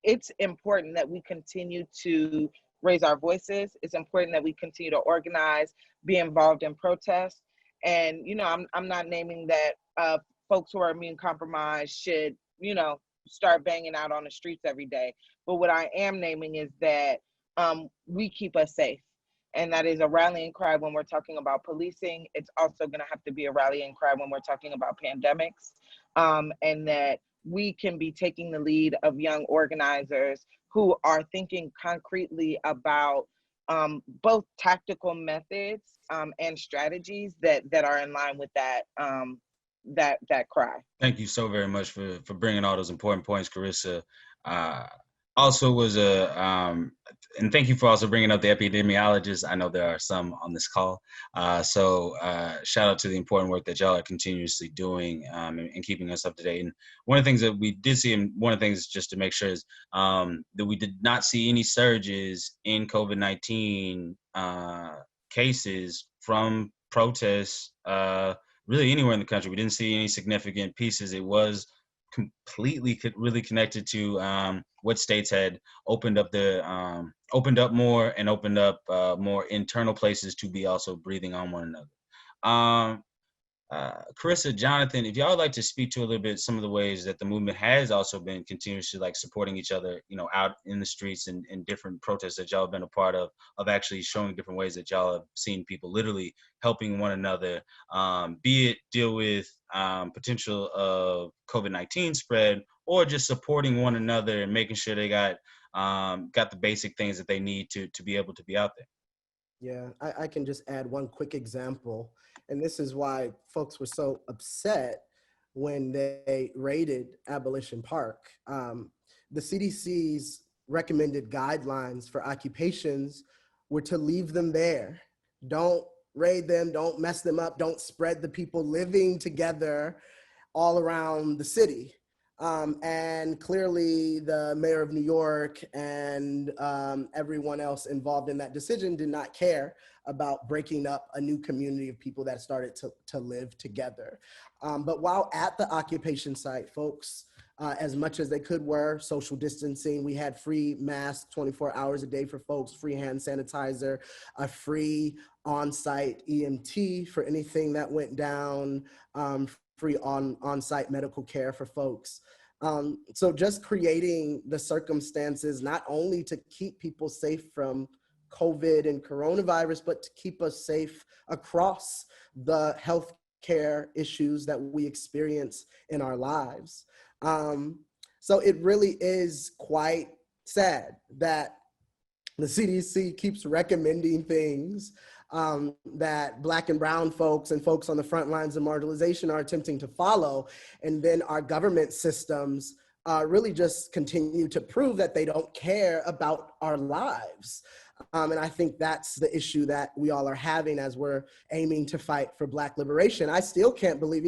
it's important that we continue to raise our voices. It's important that we continue to organize, be involved in protests. And, you know, I'm not naming that folks who are immune compromised should, you know, start banging out on the streets every day. But what I am naming is that we keep us safe. And that is a rallying cry when we're talking about policing. It's also going to have to be a rallying cry when we're talking about pandemics. And that we can be taking the lead of young organizers who are thinking concretely about both tactical methods and strategies that are in line with that that cry. Thank you so very much for bringing all those important points, Carissa. Also was and thank you for also bringing up the epidemiologists. I know there are some on this call. So shout out to the important work that y'all are continuously doing and keeping us up to date. And one of the things that we did see, and one of the things just to make sure is that we did not see any surges in COVID-19 cases from protests really anywhere in the country. We didn't see any significant pieces. It was completely really connected to what states had opened up more and opened up more internal places to be also breathing on one another. Carissa, Jonathan, if y'all would like to speak to a little bit some of the ways that the movement has also been continuously like supporting each other, you know, out in the streets and different protests that y'all have been a part of actually showing different ways that y'all have seen people literally helping one another, be it deal with potential of COVID-19 spread or just supporting one another and making sure they got the basic things that they need to be able to be out there. Yeah, I can just add one quick example. And this is why folks were so upset when they raided Abolition Park. The CDC's recommended guidelines for occupations were to leave them there. Don't raid them, don't mess them up, don't spread the people living together all around the city. And clearly the mayor of New York and everyone else involved in that decision did not care about breaking up a new community of people that started to live together. But while at the occupation site, folks, as much as they could wear social distancing. We had free masks 24 hours a day for folks, free hand sanitizer, a free on-site EMT for anything that went down, free on-site medical care for folks. So just creating the circumstances, not only to keep people safe from COVID and coronavirus, but to keep us safe across the healthcare issues that we experience in our lives. So it really is quite sad that the CDC keeps recommending things that Black and brown folks and folks on the front lines of marginalization are attempting to follow. And then our government systems really just continue to prove that they don't care about our lives. And I think that's the issue that we all are having as we're aiming to fight for Black liberation. I still can't believe,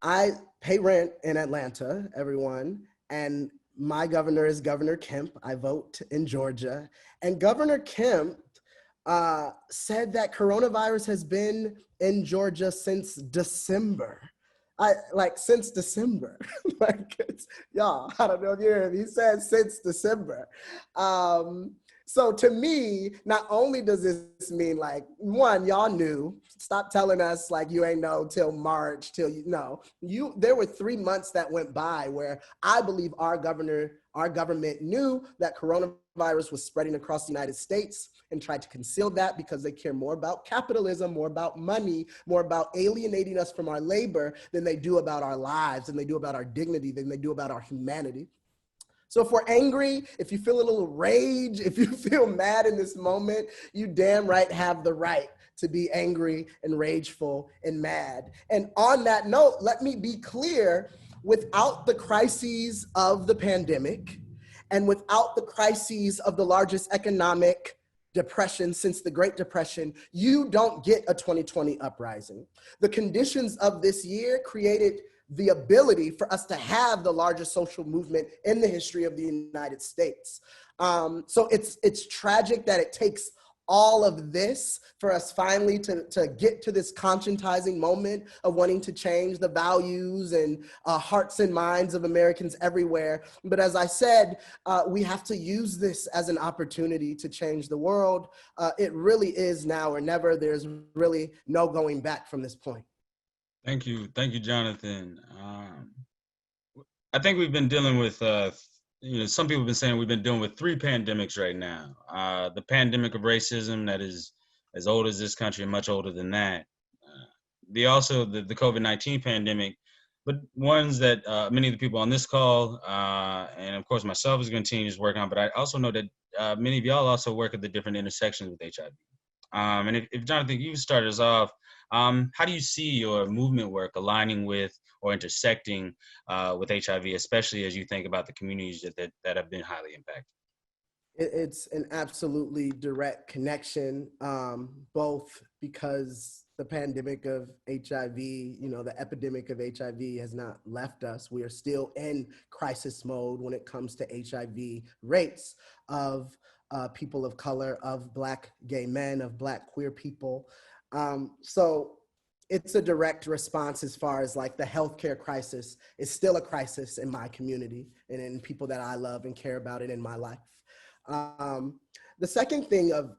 I pay rent in Atlanta, everyone, and my governor is Governor Kemp. I vote in Georgia. And Governor Kemp said that coronavirus has been in Georgia since December. Since December. Y'all, I don't know if you hear him. He said since December. So to me, not only does this mean one, y'all knew, stop telling us you ain't know till March, there were 3 months that went by where I believe our government knew that coronavirus was spreading across the United States and tried to conceal that because they care more about capitalism, more about money, more about alienating us from our labor than they do about our lives, than they do about our dignity, than they do about our humanity. So if we're angry, if you feel a little rage, if you feel mad in this moment, you damn right have the right to be angry and rageful and mad. And on that note, let me be clear, without the crises of the pandemic and without the crises of the largest economic depression since the Great Depression, you don't get a 2020 uprising. The conditions of this year created the ability for us to have the largest social movement in the history of the United States. So it's tragic that it takes all of this for us finally to get to this conscientizing moment of wanting to change the values and hearts and minds of Americans everywhere. But as I said, we have to use this as an opportunity to change the world. It really is now or never. There's really no going back from this point. Thank you, Jonathan. I think we've been dealing with, some people have been saying we've been dealing with 3 pandemics right now. The pandemic of racism that is as old as this country and much older than that. The COVID-19 pandemic, but ones that many of the people on this call, and of course myself, is going to continue to work on, but I also know that many of y'all also work at the different intersections with HIV. And if Jonathan, you started us off, how do you see your movement work aligning with or intersecting with HIV, especially as you think about the communities that have been highly impacted? It's an absolutely direct connection, both because the pandemic of HIV, the epidemic of HIV has not left us. We are still in crisis mode when it comes to HIV rates of people of color, of Black gay men, of Black queer people. So it's a direct response as far as the healthcare crisis is still a crisis in my community and in people that I love and care about and in my life. The second thing of,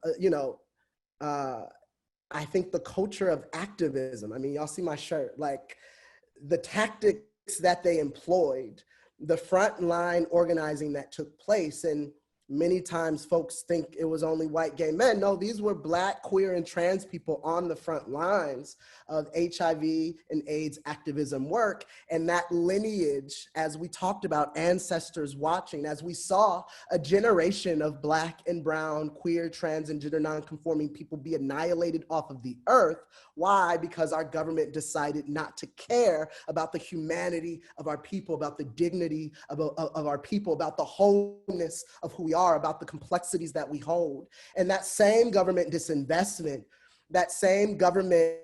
I think the culture of activism, y'all see my shirt, the tactics that they employed, the frontline organizing that took place. And Many times folks think it was only white gay men. No, these were Black, queer, and trans people on the front lines of HIV and AIDS activism work. And that lineage, as we talked about, ancestors watching, as we saw a generation of Black and brown, queer, trans, and gender nonconforming people be annihilated off of the earth. Why? Because our government decided not to care about the humanity of our people, about the dignity of our people, about the wholeness of who we are, about the complexities that we hold. And that same government disinvestment, that same government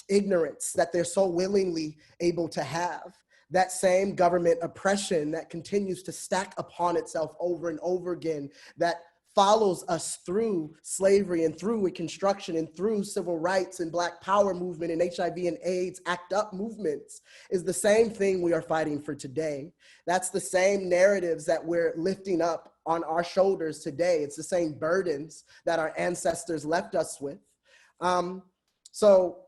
ignorance that they're so willingly able to have, that same government oppression that continues to stack upon itself over and over again, that follows us through slavery and through Reconstruction and through civil rights and Black power movement and HIV and AIDS ACT UP movements, is the same thing we are fighting for today. That's the same narratives that we're lifting up on our shoulders today. It's the same burdens that our ancestors left us with. So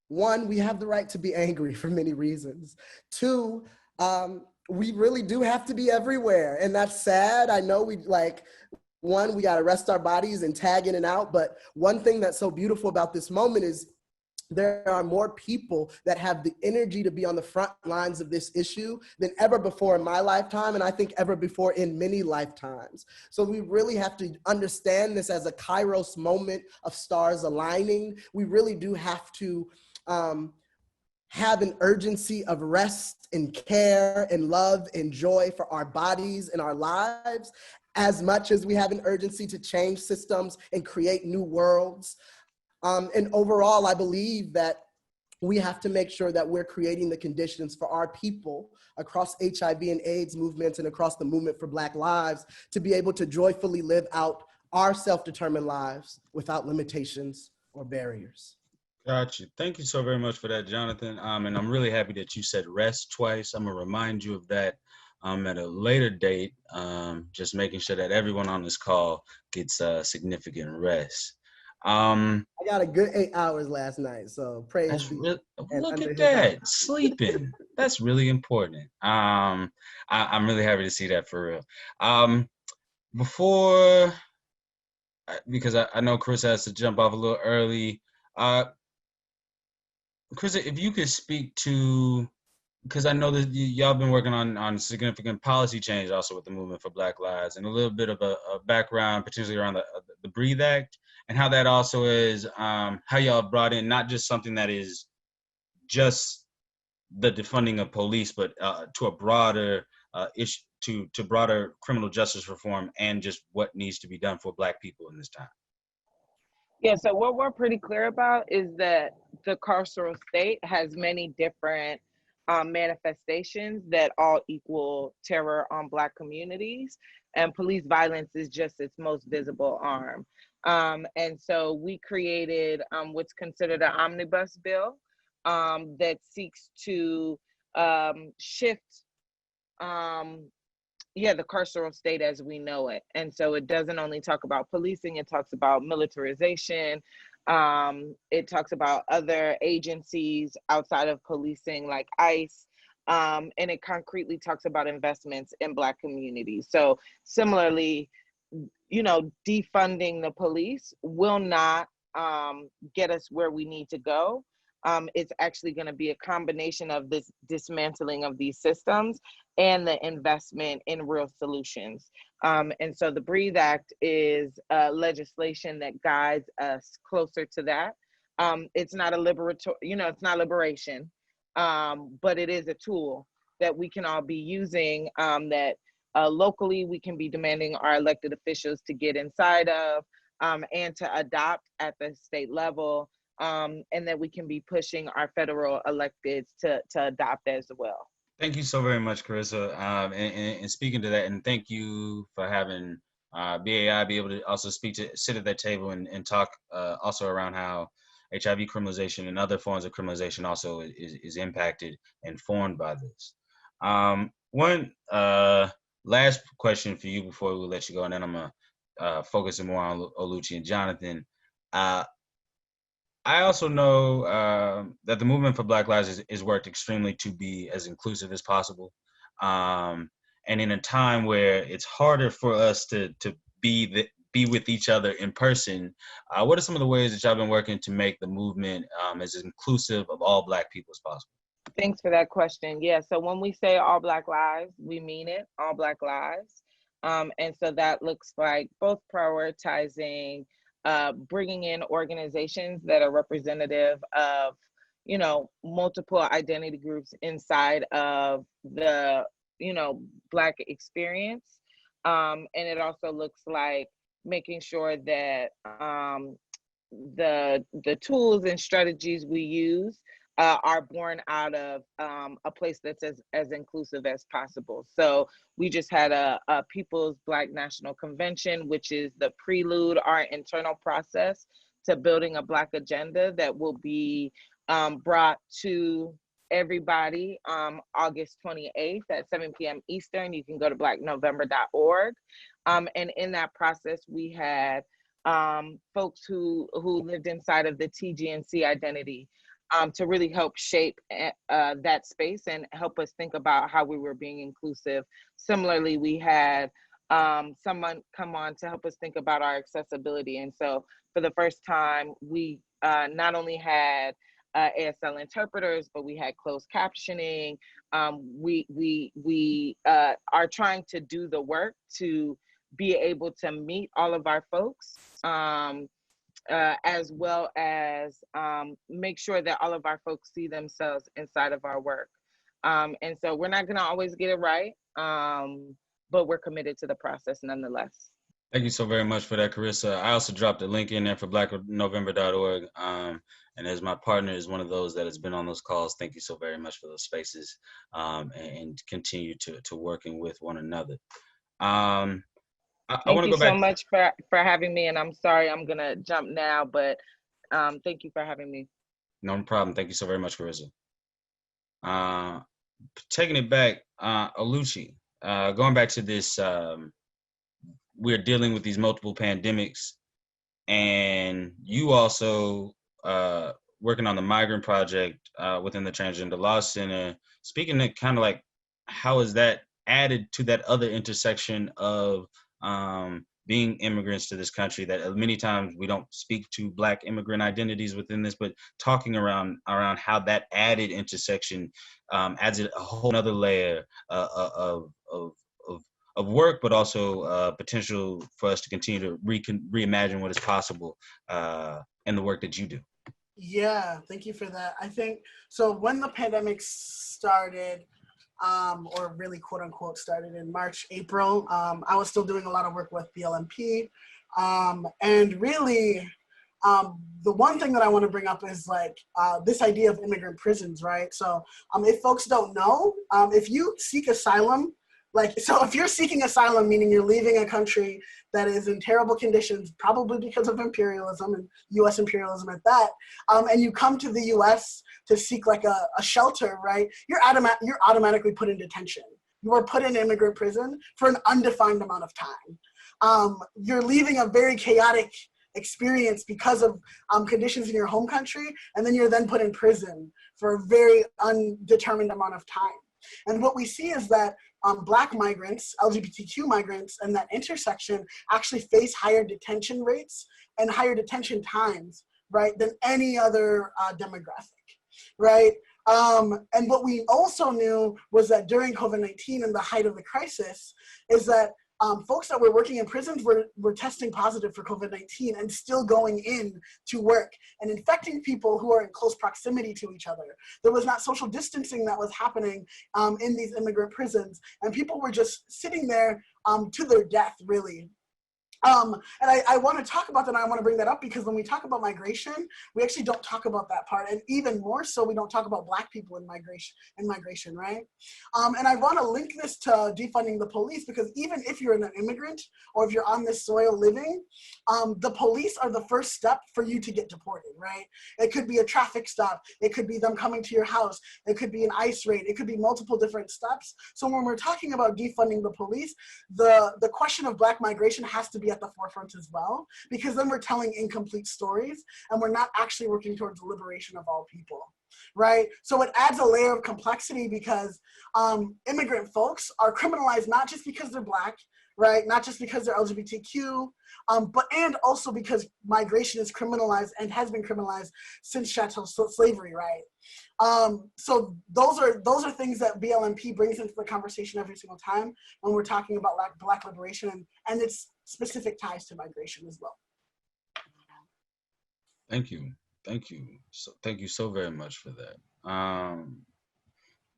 one, we have the right to be angry for many reasons. Two, we really do have to be everywhere, and that's sad. I know we got to rest our bodies and tag in and out, but one thing that's so beautiful about this moment is there are more people that have the energy to be on the front lines of this issue than ever before in my lifetime, and I think ever before in many lifetimes. So we really have to understand this as a Kairos moment of stars aligning. We really do have to have an urgency of rest and care and love and joy for our bodies and our lives, as much as we have an urgency to change systems and create new worlds. And overall, I believe that we have to make sure that we're creating the conditions for our people across HIV and AIDS movements and across the movement for Black lives to be able to joyfully live out our self-determined lives without limitations or barriers. Gotcha. Thank you so very much for that, Jonathan. And I'm really happy that you said rest twice. I'm gonna remind you of that at a later date, just making sure that everyone on this call gets significant rest. I got a good 8 hours last night, so praise be. Look at that, sleeping. That's really important. I'm really happy to see that for real. Before, because I know Chris has to jump off a little early. Chris, if you could speak to, because I know that y'all been working on significant policy change also with the Movement for Black Lives, and a little bit of a background potentially around the Breathe Act, and how that also is, how y'all brought in not just something that is just the defunding of police, but to a broader issue, to broader criminal justice reform, and just what needs to be done for Black people in this time. Yeah, so what we're pretty clear about is that the carceral state has many different manifestations that all equal terror on Black communities, and police violence is just its most visible arm. And so we created what's considered an omnibus bill that seeks to shift the carceral state as we know it. And so it doesn't only talk about policing, it talks about militarization. It talks about other agencies outside of policing like ICE. And it concretely talks about investments in Black communities. So similarly, defunding the police will not get us where we need to go. It's actually going to be a combination of this dismantling of these systems and the investment in real solutions. And so the Breathe Act is legislation that guides us closer to that. It's not a it's not liberation, but it is a tool that we can all be using, that locally we can be demanding our elected officials to get inside of, and to adopt at the state level. And that we can be pushing our federal electeds to adopt as well. Thank you so very much, Carissa. And speaking to that, and thank you for having BAI be able to also sit at that table and talk also around how HIV criminalization and other forms of criminalization also is impacted and formed by this. One last question for you before we let you go, and then I'm gonna focus more on Oluchi and Jonathan. I also know that the Movement for Black Lives is worked extremely to be as inclusive as possible. And and in a time where it's harder for us to be with each other in person, what are some of the ways that y'all been working to make the movement as inclusive of all Black people as possible? Thanks for that question. Yeah, so when we say all Black lives, we mean it, all Black lives. And so that looks like both prioritizing, bringing in organizations that are representative of, you know, multiple identity groups inside of the, you know, Black experience. And it also looks like making sure that the tools and strategies we use are born out of a place that's as inclusive as possible. So we just had a People's Black National Convention, which is the prelude, our internal process to building a Black agenda that will be brought to everybody August 28th at 7 p.m. Eastern. You can go to blacknovember.org. And in that process, we had folks who lived inside of the TGNC identity to really help shape that space and help us think about how we were being inclusive. Similarly, we had someone come on to help us think about our accessibility. And so for the first time, we not only had ASL interpreters, but we had closed captioning. We are trying to do the work to be able to meet all of our folks, as well as make sure that all of our folks see themselves inside of our work. And so we're not gonna always get it right, but we're committed to the process nonetheless. Thank you so very much for that, Carissa. I also dropped a link in there for blacknovember.org. And as my partner is one of those that has been on those calls, thank you so very much for those spaces, and continue to working with one another. I Thank want to you go back so much for having me, and I'm sorry I'm gonna jump now, but thank you for having me. No problem. Thank you so very much, Carissa. Taking it back, Oluchi, going back to this, we're dealing with these multiple pandemics, and you also working on the migrant project within the Transgender Law Center. Speaking to kind of like, how is that added to that other intersection of being immigrants to this country, that many times we don't speak to Black immigrant identities within this, but talking around how that added intersection adds a whole other layer of work, but also potential for us to continue to reimagine what is possible in the work that you do. Yeah, thank you for that. I think, so when the pandemic started, or really quote unquote started in March, April, I was still doing a lot of work with BLMP. And really, the one thing that I want to bring up is like this idea of immigrant prisons, right? So if folks don't know, if you seek asylum, so if you're seeking asylum, meaning you're leaving a country that is in terrible conditions, probably because of imperialism and US imperialism at that, and you come to the US to seek like a shelter, right? You're automatically put in detention. You are put in immigrant prison for an undefined amount of time. You're leaving a very chaotic experience because of conditions in your home country, and then you're then put in prison for a very undetermined amount of time. And what we see is that Black migrants, LGBTQ migrants, and that intersection actually face higher detention rates and higher detention times, right, than any other demographic, right? And what we also knew was that during COVID-19 and the height of the crisis is that folks that were working in prisons were testing positive for COVID-19 and still going in to work and infecting people who are in close proximity to each other. There was not social distancing that was happening in these immigrant prisons, and people were just sitting there to their death, really. And I want to talk about that, and I want to bring that up because when we talk about migration, we actually don't talk about that part, and even more so, we don't talk about Black people in migration, right? And I want to link this to defunding the police, because even if you're an immigrant or if you're on this soil living, the police are the first step for you to get deported, right? It could be a traffic stop, it could be them coming to your house, it could be an ICE raid, it could be multiple different steps. So when we're talking about defunding the police, the question of Black migration has to be be at the forefront as well, because then we're telling incomplete stories and we're not actually working towards the liberation of all people, right? So it adds a layer of complexity because immigrant folks are criminalized not just because they're Black, right? Not just because they're LGBTQ, and also because migration is criminalized and has been criminalized since chattel slavery, right? So those are things that BLMP brings into the conversation every single time when we're talking about Black liberation and its specific ties to migration as well. Thank you. Thank you. So, thank you so very much for that.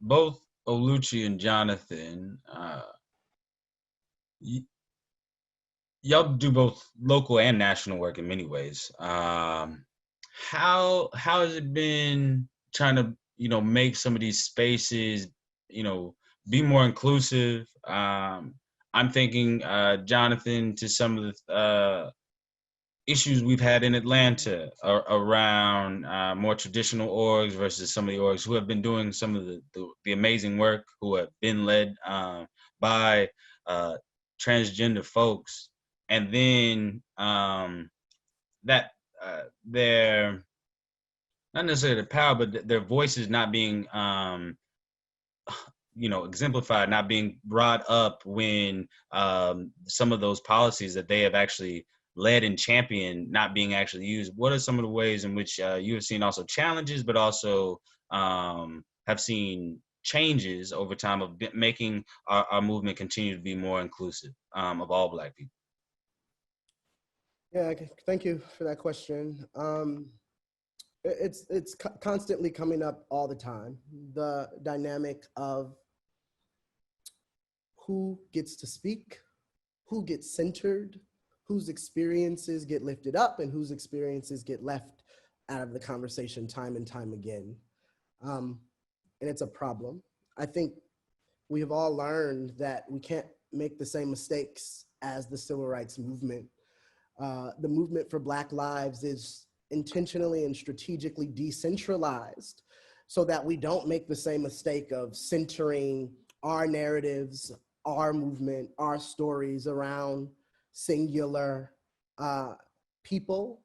Both Oluchi and Jonathan, y'all do both local and national work in many ways. How has it been trying to make some of these spaces be more inclusive? I'm thinking, Jonathan, to some of the issues we've had in Atlanta around more traditional orgs versus some of the orgs who have been doing some of the amazing work, who have been led by transgender folks, and then that their, not necessarily the power, but their voices not being exemplified, not being brought up when some of those policies that they have actually led and championed not being actually used. What are some of the ways in which you have seen also challenges, but also have seen changes over time of making our movement continue to be more inclusive of all Black people? Yeah, thank you for that question. It's constantly coming up all the time. The dynamic of who gets to speak, who gets centered, whose experiences get lifted up, and whose experiences get left out of the conversation time and time again. And it's a problem. I think we have all learned that we can't make the same mistakes as the civil rights movement. The movement for Black lives is intentionally and strategically decentralized so that we don't make the same mistake of centering our narratives, our movement, our stories around singular people,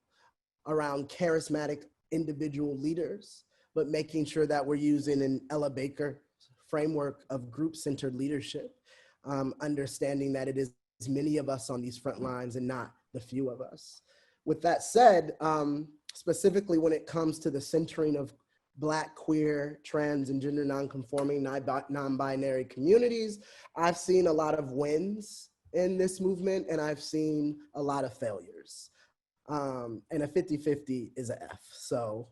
around charismatic individual leaders, but making sure that we're using an Ella Baker framework of group-centered leadership, understanding that it is many of us on these front lines and not the few of us. With that said, specifically when it comes to the centering of Black, queer, trans, and gender nonconforming, non-binary communities, I've seen a lot of wins in this movement, and I've seen a lot of failures. And a 50-50 is a F. So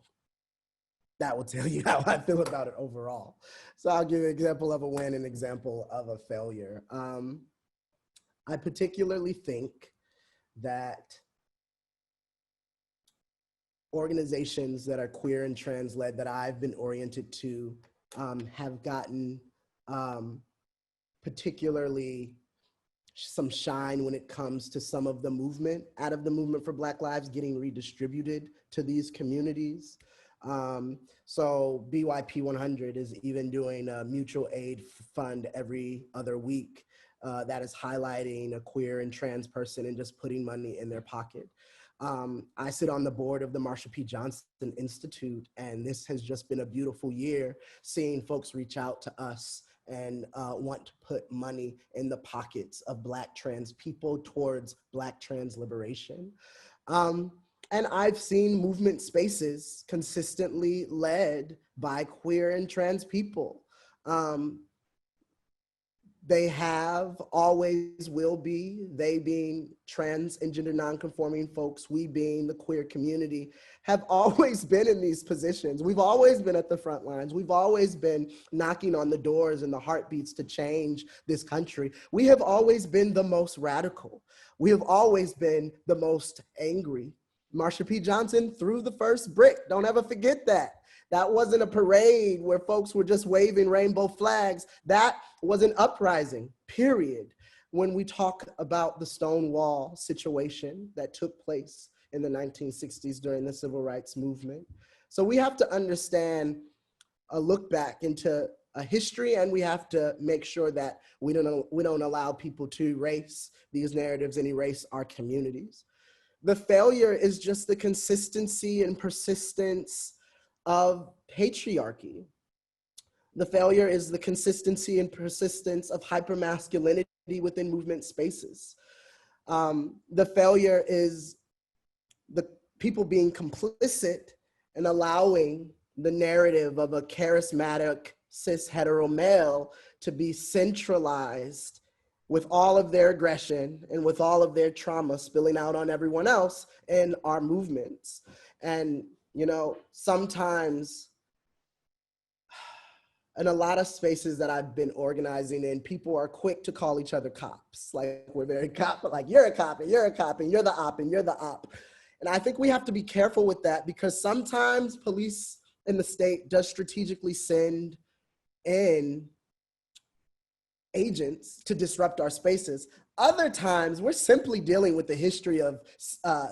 that will tell you how I feel about it overall. So I'll give you an example of a win, an example of a failure. I particularly think that organizations that are queer and trans led that I've been oriented to have gotten particularly some shine when it comes to some of the movement out of the movement for Black lives getting redistributed to these communities. So BYP 100 is even doing a mutual aid fund every other week that is highlighting a queer and trans person and just putting money in their pocket. I sit on the board of the Marsha P. Johnson Institute, and this has just been a beautiful year seeing folks reach out to us and want to put money in the pockets of Black trans people towards Black trans liberation. And I've seen movement spaces consistently led by queer and trans people. They have, always will be, they being trans and gender nonconforming folks, we being the queer community, have always been in these positions. We've always been at the front lines. We've always been knocking on the doors and the heartbeats to change this country. We have always been the most radical. We have always been the most angry. Marsha P. Johnson threw the first brick. Don't ever forget that. That wasn't a parade where folks were just waving rainbow flags. That was an uprising, period. When we talk about the Stonewall situation that took place in the 1960s during the Civil Rights Movement. So we have to understand a look back into a history, and we have to make sure that we don't allow people to erase these narratives and erase our communities. The failure is just the consistency and persistence of patriarchy. The failure is the consistency and persistence of hypermasculinity within movement spaces. The failure is the people being complicit and allowing the narrative of a charismatic cis hetero male to be centralized with all of their aggression and with all of their trauma spilling out on everyone else in our movements. And, you know, sometimes in a lot of spaces that I've been organizing in, people are quick to call each other cops. Like, we're very cop, like, you're a cop and you're a cop and you're the op and you're the op. And I think we have to be careful with that, because sometimes police in the state does strategically send in agents to disrupt our spaces. Other times, we're simply dealing with the history of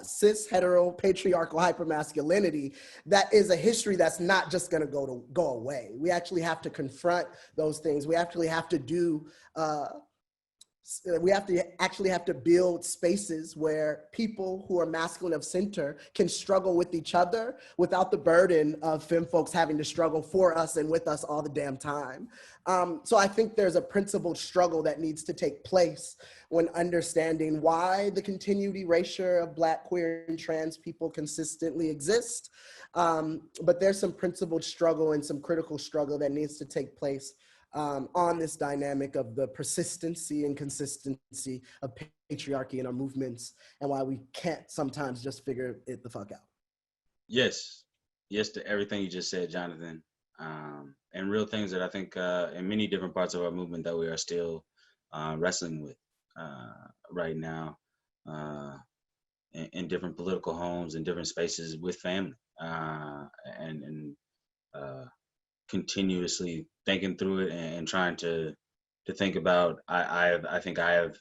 cis, hetero, patriarchal hypermasculinity that is a history that's not just gonna go away. We actually have to confront those things. We actually have to do, we actually have to build spaces where people who are masculine of center can struggle with each other without the burden of femme folks having to struggle for us and with us all the damn time. So I think there's a principled struggle that needs to take place when understanding why the continued erasure of Black, queer, and trans people consistently exist. But there's some principled struggle and some critical struggle that needs to take place on this dynamic of the persistency and consistency of patriarchy in our movements, and why we can't sometimes just figure it the fuck out. Yes, yes to everything you just said, Jonathan. And real things that I think in many different parts of our movement that we are still wrestling with right now in different political homes and different spaces with family, and continuously thinking through it and trying to think about. I think I have,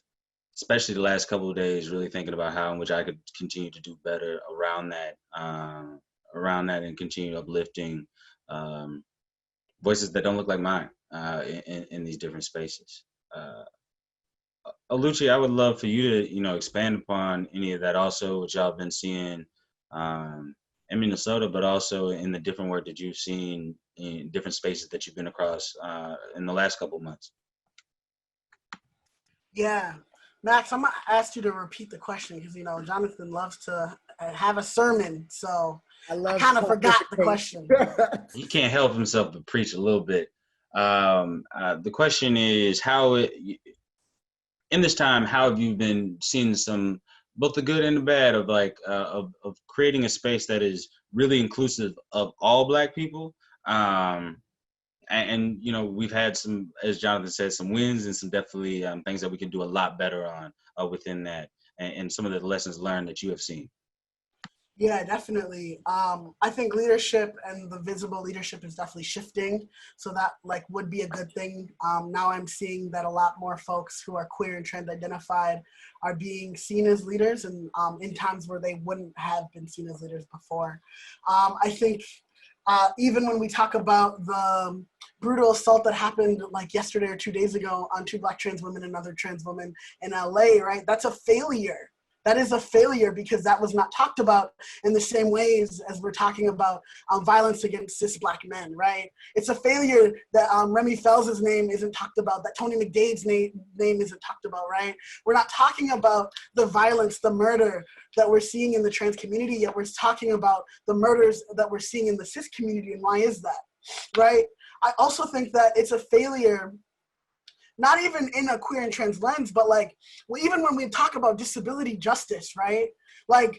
especially the last couple of days, really thinking about how in which I could continue to do better around that, and continue uplifting voices that don't look like mine in these different spaces. Oluchi, I would love for you to, you know, expand upon any of that also, which y'all have been seeing in Minnesota, but also in the different work that you've seen in different spaces that you've been across in the last couple of months. Yeah, Max, I'm gonna ask you to repeat the question, because, you know, Jonathan loves to have a sermon, so I kind of forgot the question. He can't help himself but preach a little bit. The question is, in this time, how have you been seeing some, both the good and the bad of of creating a space that is really inclusive of all Black people? And you know, we've had some, as Jonathan said, some wins and some definitely things that we can do a lot better on within that, and some of the lessons learned that you have seen. Yeah, definitely. I think leadership and the visible leadership is definitely shifting. So that would be a good thing. Now I'm seeing that a lot more folks who are queer and trans identified are being seen as leaders, and in times where they wouldn't have been seen as leaders before. I think even when we talk about the brutal assault that happened yesterday or 2 days ago on 2 Black trans women and another trans woman in LA, right? That's a failure. That is a failure, because that was not talked about in the same ways as we're talking about violence against cis Black men, right? It's a failure that Remy Fels's name isn't talked about, that Tony McDade's name isn't talked about, right? We're not talking about the violence, the murder that we're seeing in the trans community, yet we're talking about the murders that we're seeing in the cis community, and why is that, right? I also think that it's a failure, not even in a queer and trans lens, but even when we talk about disability justice, right?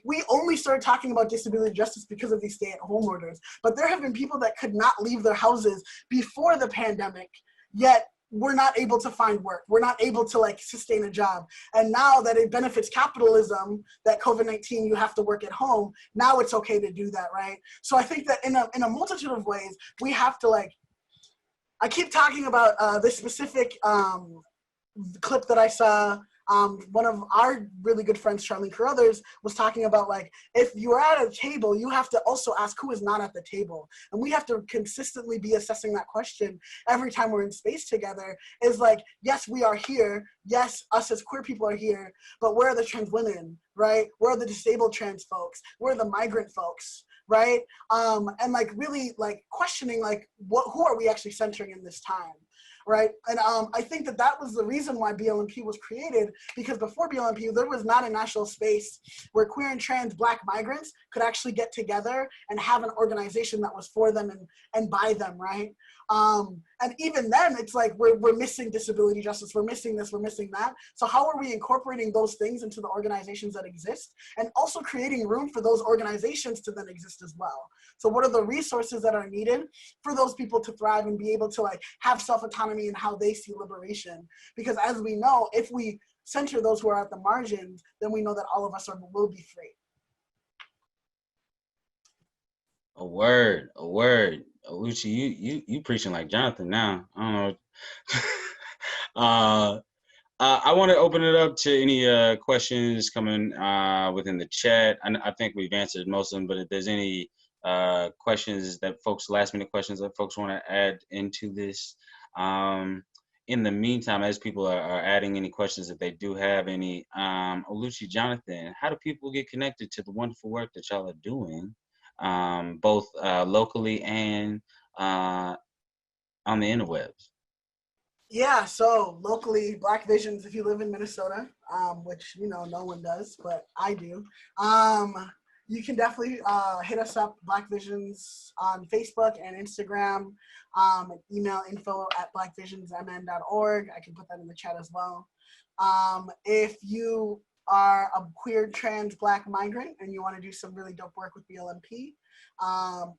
We only started talking about disability justice because of these stay-at-home orders. But there have been people that could not leave their houses before the pandemic, yet we're not able to find work. We're not able to sustain a job. And now that it benefits capitalism, that COVID-19, you have to work at home, now it's okay to do that, right? So I think that in a multitude of ways, we have to I keep talking about this specific clip that I saw One of our really good friends, Charlene Carruthers, was talking about like, if you're at a table, you have to also ask who is not at the table. And we have to consistently be assessing that question every time we're in space together, is like, yes, we are here. Yes, us as queer people are here, but where are the trans women, right? Where are the disabled trans folks? Where are the migrant folks, right? And like really like questioning like, who are we actually centering in this time? Right. And I think that was the reason why BLMP was created, because before BLMP, there was not a national space where queer and trans Black migrants could actually get together and have an organization that was for them and by them. Right. And even then, it's like we're missing disability justice. We're missing this. We're missing that. So how are we incorporating those things into the organizations that exist, and also creating room for those organizations to then exist as well? So what are the resources that are needed for those people to thrive and be able to like have self-autonomy in how they see liberation? Because as we know, if we center those who are at the margins, then we know that all of us will be free. A word. Uchi, you preaching like Jonathan now. I don't know. I want to open it up to any questions coming within the chat. I think we've answered most of them, but if there's any questions that folks, last minute questions that folks want to add into this. In the meantime, as people are adding any questions, if they do have any, Oluchi, Jonathan, how do people get connected to the wonderful work that y'all are doing, both locally and on the interwebs? Yeah, so locally, Black Visions, if you live in Minnesota, which, you know, no one does, but I do, you can definitely hit us up, Black Visions, on Facebook and Instagram, email info@blackvisionsmn.org. I can put that in the chat as well. If you are a queer, trans, Black migrant and you want to do some really dope work with BLMP,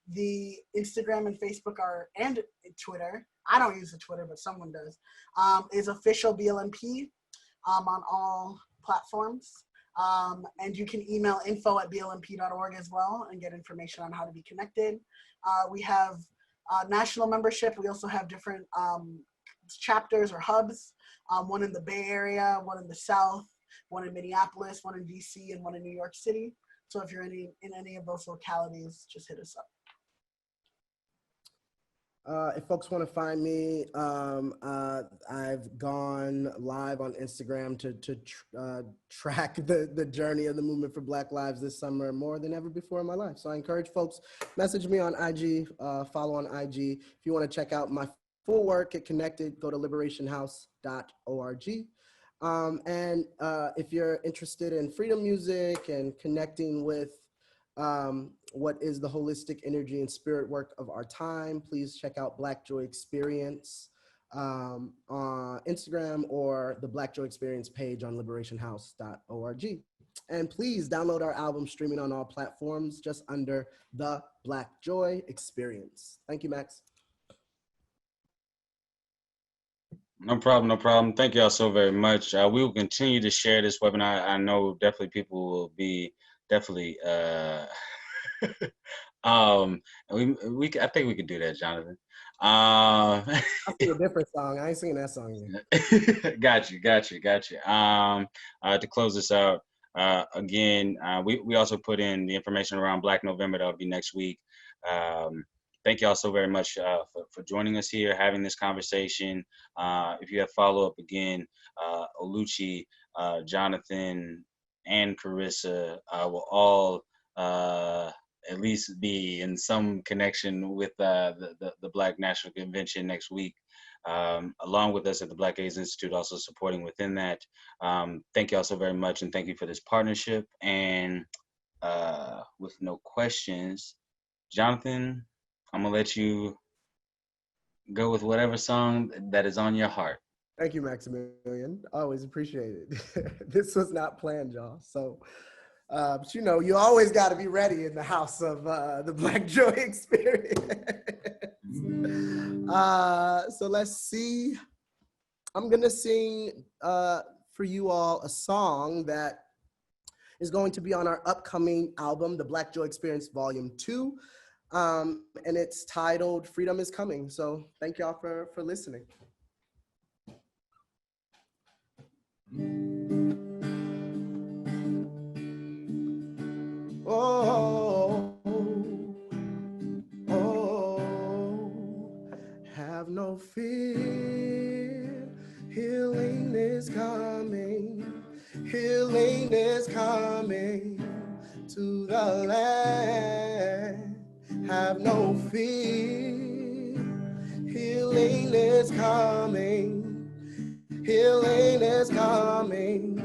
the Instagram and Facebook and Twitter, I don't use the Twitter, but someone does, is official BLMP on all platforms. And you can email info@blmp.org as well and get information on how to be connected. We have national membership. We also have different chapters or hubs, one in the Bay Area, one in the South, one in Minneapolis, one in DC, and one in New York City. So if you're in any of those localities, just hit us up. If folks want to find me, I've gone live on Instagram to track the journey of the movement for Black Lives this summer more than ever before in my life. So I encourage folks, message me on IG, follow on IG. If you want to check out my full work, get connected, go to liberationhouse.org. And if you're interested in freedom music and connecting with what is the holistic energy and spirit work of our time, please check out Black Joy Experience on Instagram, or the Black Joy Experience page on liberationhouse.org. And please download our album, streaming on all platforms, just under the Black Joy Experience. Thank you, Max. No problem. Thank y'all so very much. We will continue to share this webinar. I know definitely people will be definitely I think we could do that, Jonathan. I'll sing a different song. I ain't singing that song yet. Got you. To close this out, again, we also put in the information around Black November. That'll be next week. Thank y'all so very much for joining us here, having this conversation. If you have follow-up, again, Oluchi, Jonathan, and Carissa will all at least be in some connection with the Black National Convention next week, along with us at the Black AIDS Institute, also supporting within that. Thank you all so very much, and thank you for this partnership. And with no questions, Jonathan, I'm gonna let you go with whatever song that is on your heart. Thank you, Maximilian. Always appreciate it. This was not planned, y'all. So, but you know, you always got to be ready in the house of the Black Joy Experience. So let's see. I'm going to sing for you all a song that is going to be on our upcoming album, The Black Joy Experience Volume 2. And it's titled Freedom is Coming. So thank y'all for listening. no fear. Healing is coming. Healing is coming to the land. Have no fear. Healing is coming. Healing is coming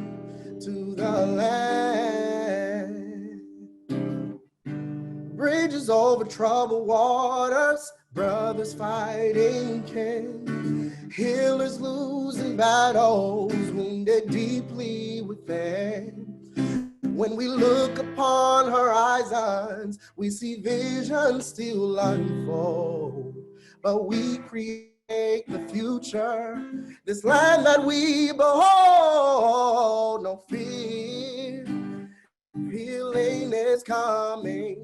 to the land. Bridges over troubled waters, brothers fighting can. Healers losing battles, wounded deeply within. When we look upon horizons, we see visions still unfold. But we create the future, this land that we behold. No fear, healing is coming.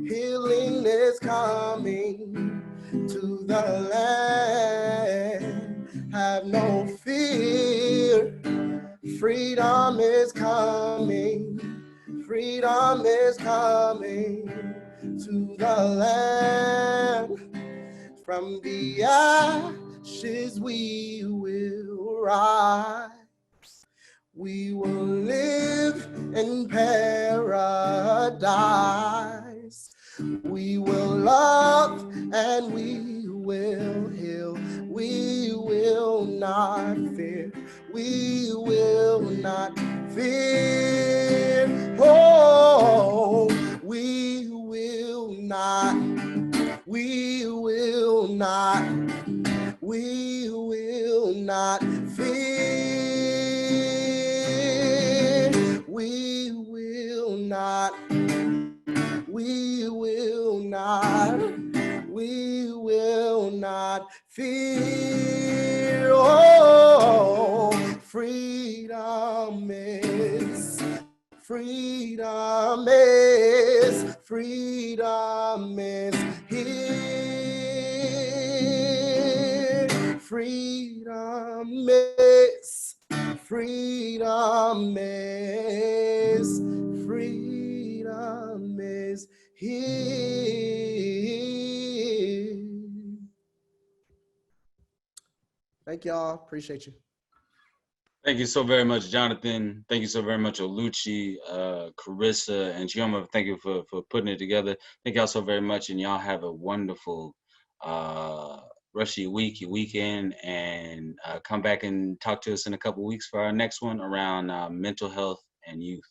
Healing is coming to the land. Have no fear. Freedom is coming. Freedom is coming to the land. From the ashes we will rise. We will live in paradise. We will love and we will heal. We will not fear. We will not fear. Oh, we will not. We will not. We will not fear. We will not. We will not. We will not fear. Oh, freedom is. Freedom is. Freedom is here. Freedom is. Freedom is. Freedom is here. Thank y'all. Appreciate you. Thank you so very much, Jonathan. Thank you so very much, Oluchi, Carissa, and Chioma. Thank you for putting it together. Thank y'all so very much, and y'all have a wonderful rest of your week, your weekend, and come back and talk to us in a couple weeks for our next one around mental health and youth.